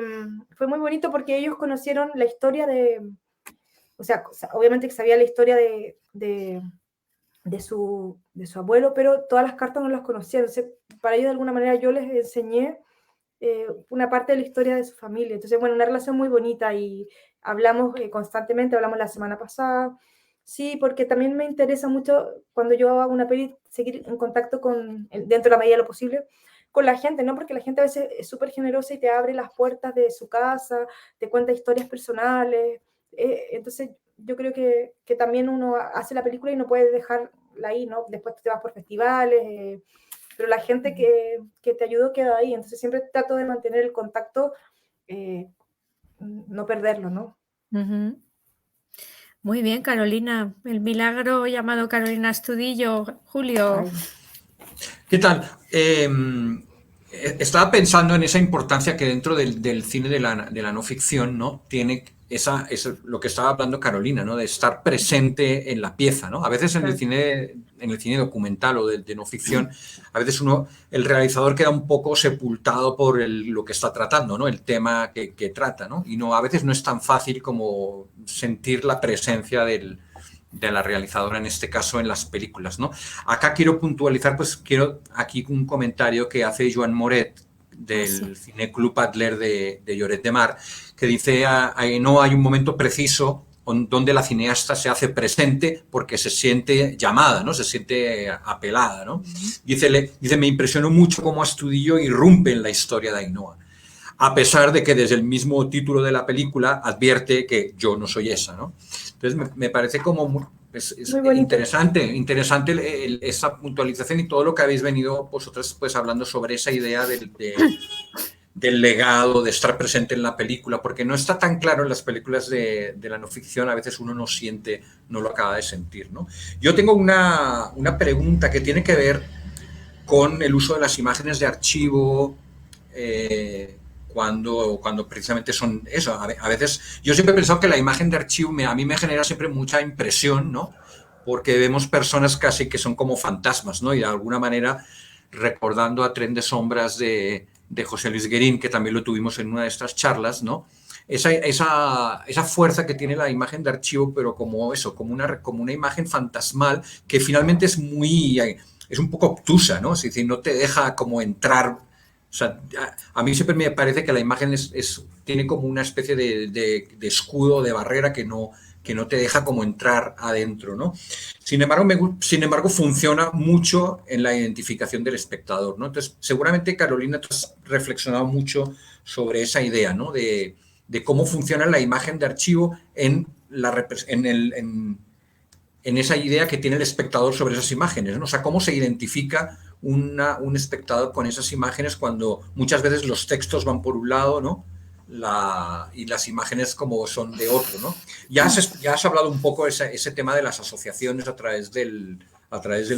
fue muy bonito porque ellos conocieron la historia o sea, obviamente que sabía la historia de su abuelo, pero todas las cartas no las conocían. Entonces, para ellos de alguna manera yo les enseñé una parte de la historia de su familia. Entonces, bueno, una relación muy bonita y hablamos constantemente, hablamos la semana pasada. Sí, porque también me interesa mucho cuando yo hago una peli seguir en contacto dentro de la medida de lo posible, con la gente, ¿no? Porque la gente a veces es súper generosa y te abre las puertas de su casa, te cuenta historias personales. Entonces, yo creo que también uno hace la película y no puede dejarla ahí, ¿no? Después te vas por festivales, pero la gente que te ayudó queda ahí, entonces siempre trato de mantener el contacto, no perderlo, ¿no? ujú. Muy bien, Carolina. El milagro llamado Carolina Astudillo, Julio. Ay, ¿Qué tal? Estaba pensando en esa importancia que dentro del cine de la no ficción, ¿no? Tiene lo que estaba hablando Carolina, ¿no? De estar presente en la pieza, ¿no? A veces claro. en el cine documental o de no ficción, a veces el realizador queda un poco sepultado por lo que está tratando, ¿no? El tema que trata, ¿no? Y a veces no es tan fácil como sentir la presencia de la realizadora, en este caso en las películas, ¿no? Acá quiero puntualizar, pues quiero aquí un comentario que hace Joan Moret Ah, sí. del Cineclub Adler de Lloret de Mar, que dice, no hay un momento preciso donde la cineasta se hace presente porque se siente llamada, ¿no? Se siente apelada, ¿no? Dice, me impresionó mucho cómo Astudillo irrumpe en la historia de Ainhoa, a pesar de que desde el mismo título de la película advierte que yo no soy esa, ¿no? Entonces me parece como es Muy bonito. interesante esa puntualización y todo lo que habéis venido vosotros pues hablando sobre esa idea del legado, de estar presente en la película, porque no está tan claro en las películas de la no ficción, a veces uno no siente, no lo acaba de sentir, ¿no? Yo tengo una pregunta que tiene que ver con el uso de las imágenes de archivo, cuando precisamente son eso. A veces yo siempre he pensado que la imagen de archivo a mí me genera siempre mucha impresión, ¿no? Porque vemos personas casi que son como fantasmas, ¿no? Y de alguna manera recordando a Tren de Sombras de José Luis Guerín, que también lo tuvimos en una de estas charlas, ¿no? Esa fuerza que tiene la imagen de archivo, pero como eso, como una imagen fantasmal que finalmente es un poco obtusa, ¿no? Es decir, no te deja como entrar. O sea, a mí siempre me parece que la imagen tiene como una especie de escudo, de barrera que no te deja como entrar adentro, ¿no? Sin embargo, funciona mucho en la identificación del espectador, ¿no? Entonces, seguramente, Carolina, tú has reflexionado mucho sobre esa idea, ¿no? De cómo funciona la imagen de archivo en esa idea que tiene el espectador sobre esas imágenes, ¿no? O sea, cómo se identifica un espectador con esas imágenes cuando muchas veces los textos van por un lado, ¿no? Y las imágenes como son de otro, ¿no? Ya has hablado un poco ese tema de las asociaciones a través del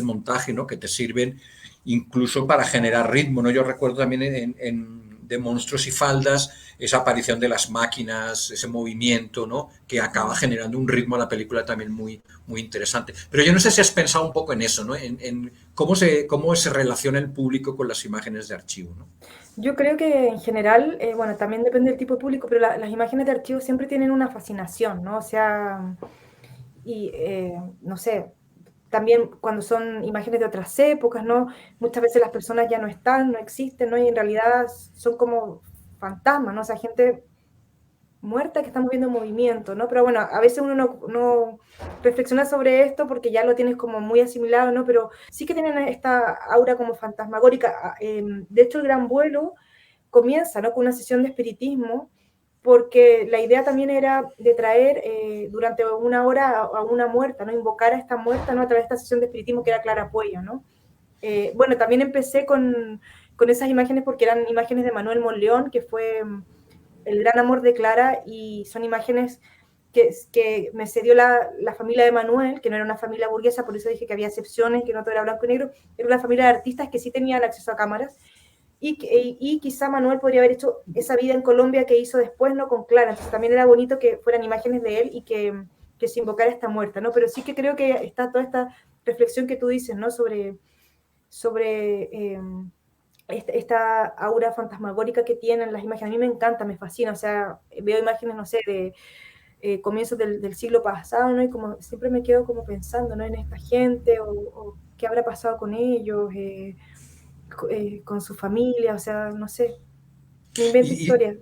montaje, ¿no? Que te sirven incluso para generar ritmo, ¿no? Yo recuerdo también de Monstruos y Faldas, esa aparición de las máquinas, ese movimiento, ¿no? Que acaba generando un ritmo a la película también muy, muy interesante. Pero yo no sé si has pensado un poco en eso, ¿no? En cómo se relaciona el público con las imágenes de archivo, ¿no? Yo creo que en general, bueno, también depende del tipo de público, pero las imágenes de archivo siempre tienen una fascinación, ¿no? O sea, y no sé, también cuando son imágenes de otras épocas, ¿no? Muchas veces las personas ya no están, no existen, ¿no? Y en realidad son como fantasmas, ¿no? O sea, gente muerta que estamos viendo en movimiento, ¿no? Pero bueno, a veces uno no reflexiona sobre esto porque ya lo tienes como muy asimilado, ¿no? Pero sí que tienen esta aura como fantasmagórica. De hecho, el Gran Vuelo comienza, ¿no? Con una sesión de espiritismo, porque la idea también era de traer durante una hora a una muerta, ¿no? Invocar a esta muerta, ¿no? A través de esta sesión de espiritismo que era Clara Puello, ¿no? Bueno, también empecé con esas imágenes porque eran imágenes de Manuel Monleón, que fue el gran amor de Clara, y son imágenes que me cedió la familia de Manuel, que no era una familia burguesa, por eso dije que había excepciones, que no todo era blanco y negro, era una familia de artistas que sí tenían acceso a cámaras, y quizá Manuel podría haber hecho esa vida en Colombia que hizo después, ¿no? Con Clara, entonces también era bonito que fueran imágenes de él y que se invocara esta muerta, ¿no? Pero sí que creo que está toda esta reflexión que tú dices, ¿no? Sobre esta aura fantasmagórica que tienen las imágenes. A mí me encanta, me fascina, o sea, veo imágenes, no sé, de comienzos del siglo pasado, ¿no? Y como siempre me quedo como pensando, ¿no? En esta gente, o qué habrá pasado con ellos, con su familia, o sea, no sé, me invento Y, historias.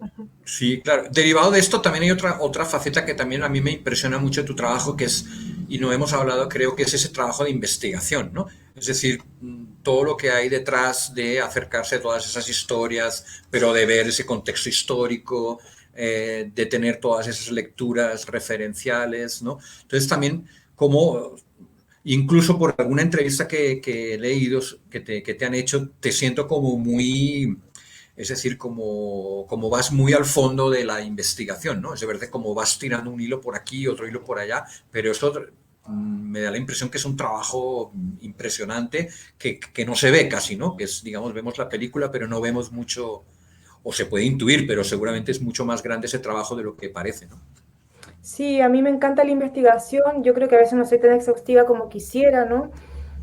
sí, claro. Derivado de esto también hay otra faceta que también a mí me impresiona mucho de tu trabajo, que es, y no hemos hablado, creo que es ese trabajo de investigación, ¿no? Es decir, todo lo que hay detrás de acercarse a todas esas historias, pero de ver ese contexto histórico, de tener todas esas lecturas referenciales, ¿no? Entonces también como incluso por alguna entrevista que he leído, que te han hecho, te siento como muy, es decir, como vas muy al fondo de la investigación, ¿no? Es de verdad como vas tirando un hilo por aquí, otro hilo por allá, pero esto me da la impresión que es un trabajo impresionante que no se ve casi, ¿no? Que es, digamos, vemos la película, pero no vemos mucho, o se puede intuir, pero seguramente es mucho más grande ese trabajo de lo que parece, ¿no? Sí, a mí me encanta la investigación, yo creo que a veces no soy tan exhaustiva como quisiera, ¿no?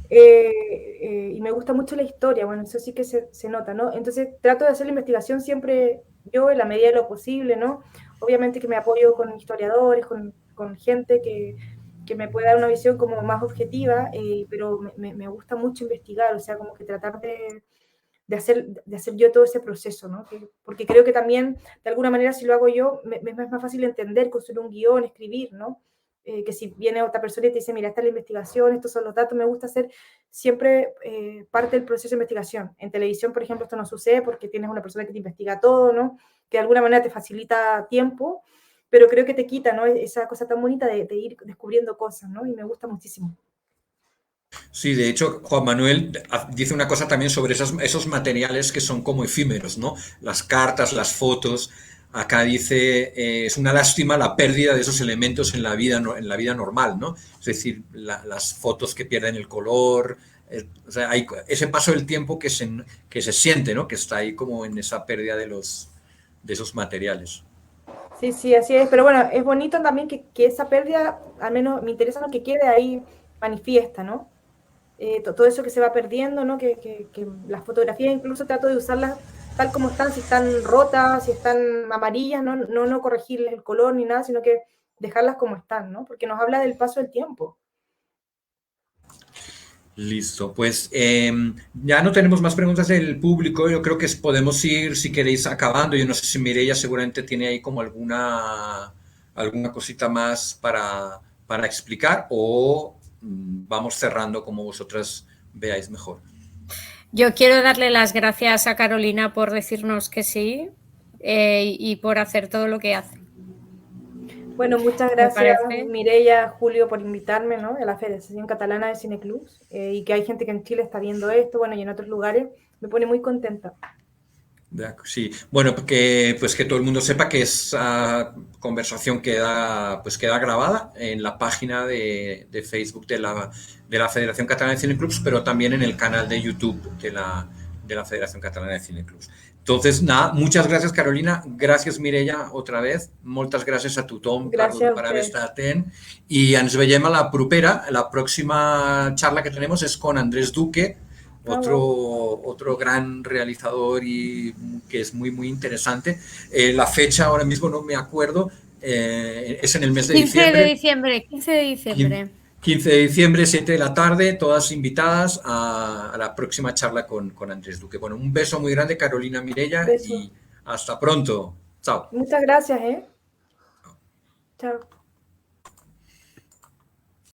Y me gusta mucho la historia, bueno, eso sí que se nota, ¿no? Entonces trato de hacer la investigación siempre yo en la medida de lo posible, ¿no? Obviamente que me apoyo con historiadores, con gente que me puede dar una visión como más objetiva, pero me gusta mucho investigar, o sea, como que tratar de hacer yo todo ese proceso, ¿no? Porque creo que también, de alguna manera, si lo hago yo, me es más fácil entender, construir un guión, escribir, ¿no? Que si viene otra persona y te dice, mira, esta es la investigación, estos son los datos, me gusta hacer siempre parte del proceso de investigación. En televisión, por ejemplo, esto no sucede porque tienes una persona que te investiga todo, ¿no? Que de alguna manera te facilita tiempo, pero creo que te quita, ¿no? Esa cosa tan bonita de ir descubriendo cosas, ¿no? Y me gusta muchísimo. Sí, de hecho, Juan Manuel dice una cosa también sobre esos materiales que son como efímeros, ¿no? Las cartas, las fotos. Acá dice, es una lástima la pérdida de esos elementos en la vida, en la vida normal, ¿no? Es decir, las fotos que pierden el color, o sea, hay ese paso del tiempo que se siente, ¿no? Que está ahí como en esa pérdida de esos materiales. Sí, sí, así es. Pero bueno, es bonito también que esa pérdida, al menos me interesa lo que quede ahí manifiesta, ¿no? Todo eso que se va perdiendo, ¿no? Que las fotografías incluso trato de usarlas tal como están, si están rotas, si están amarillas, no corregirles el color ni nada, sino que dejarlas como están, ¿no? Porque nos habla del paso del tiempo. Listo, pues ya no tenemos más preguntas del público. Yo creo que podemos ir, si queréis, acabando. Yo no sé si Mireia seguramente tiene ahí como alguna cosita más para explicar o vamos cerrando como vosotras veáis mejor. Yo quiero darle las gracias a Carolina por decirnos que sí y por hacer todo lo que hace. Bueno, muchas gracias Mireia, Julio, por invitarme, ¿no? A la Federación Catalana de Cineclubs, y que hay gente que en Chile está viendo esto, bueno, y en otros lugares, me pone muy contenta. Sí, bueno, pues que todo el mundo sepa que esa conversación queda grabada en la página de Facebook de la Federación Catalana de Cineclubs, pero también en el canal de YouTube de la Federación Catalana de Cineclubs. Entonces, nada, muchas gracias, Carolina. Gracias, Mireia, otra vez. Moltes gràcies a tothom per haver estat atent. Y ens veiem a la propera. La próxima charla que tenemos es con Andrés Duque, otro gran realizador y que es muy, muy interesante. La fecha ahora mismo no me acuerdo. Es en el mes de diciembre. 15 de diciembre. 15 de diciembre, 7 de la tarde, todas invitadas a la próxima charla con Andrés Duque. Bueno, un beso muy grande, Carolina, Mireia, y hasta pronto. Chao. Muchas gracias, Chao.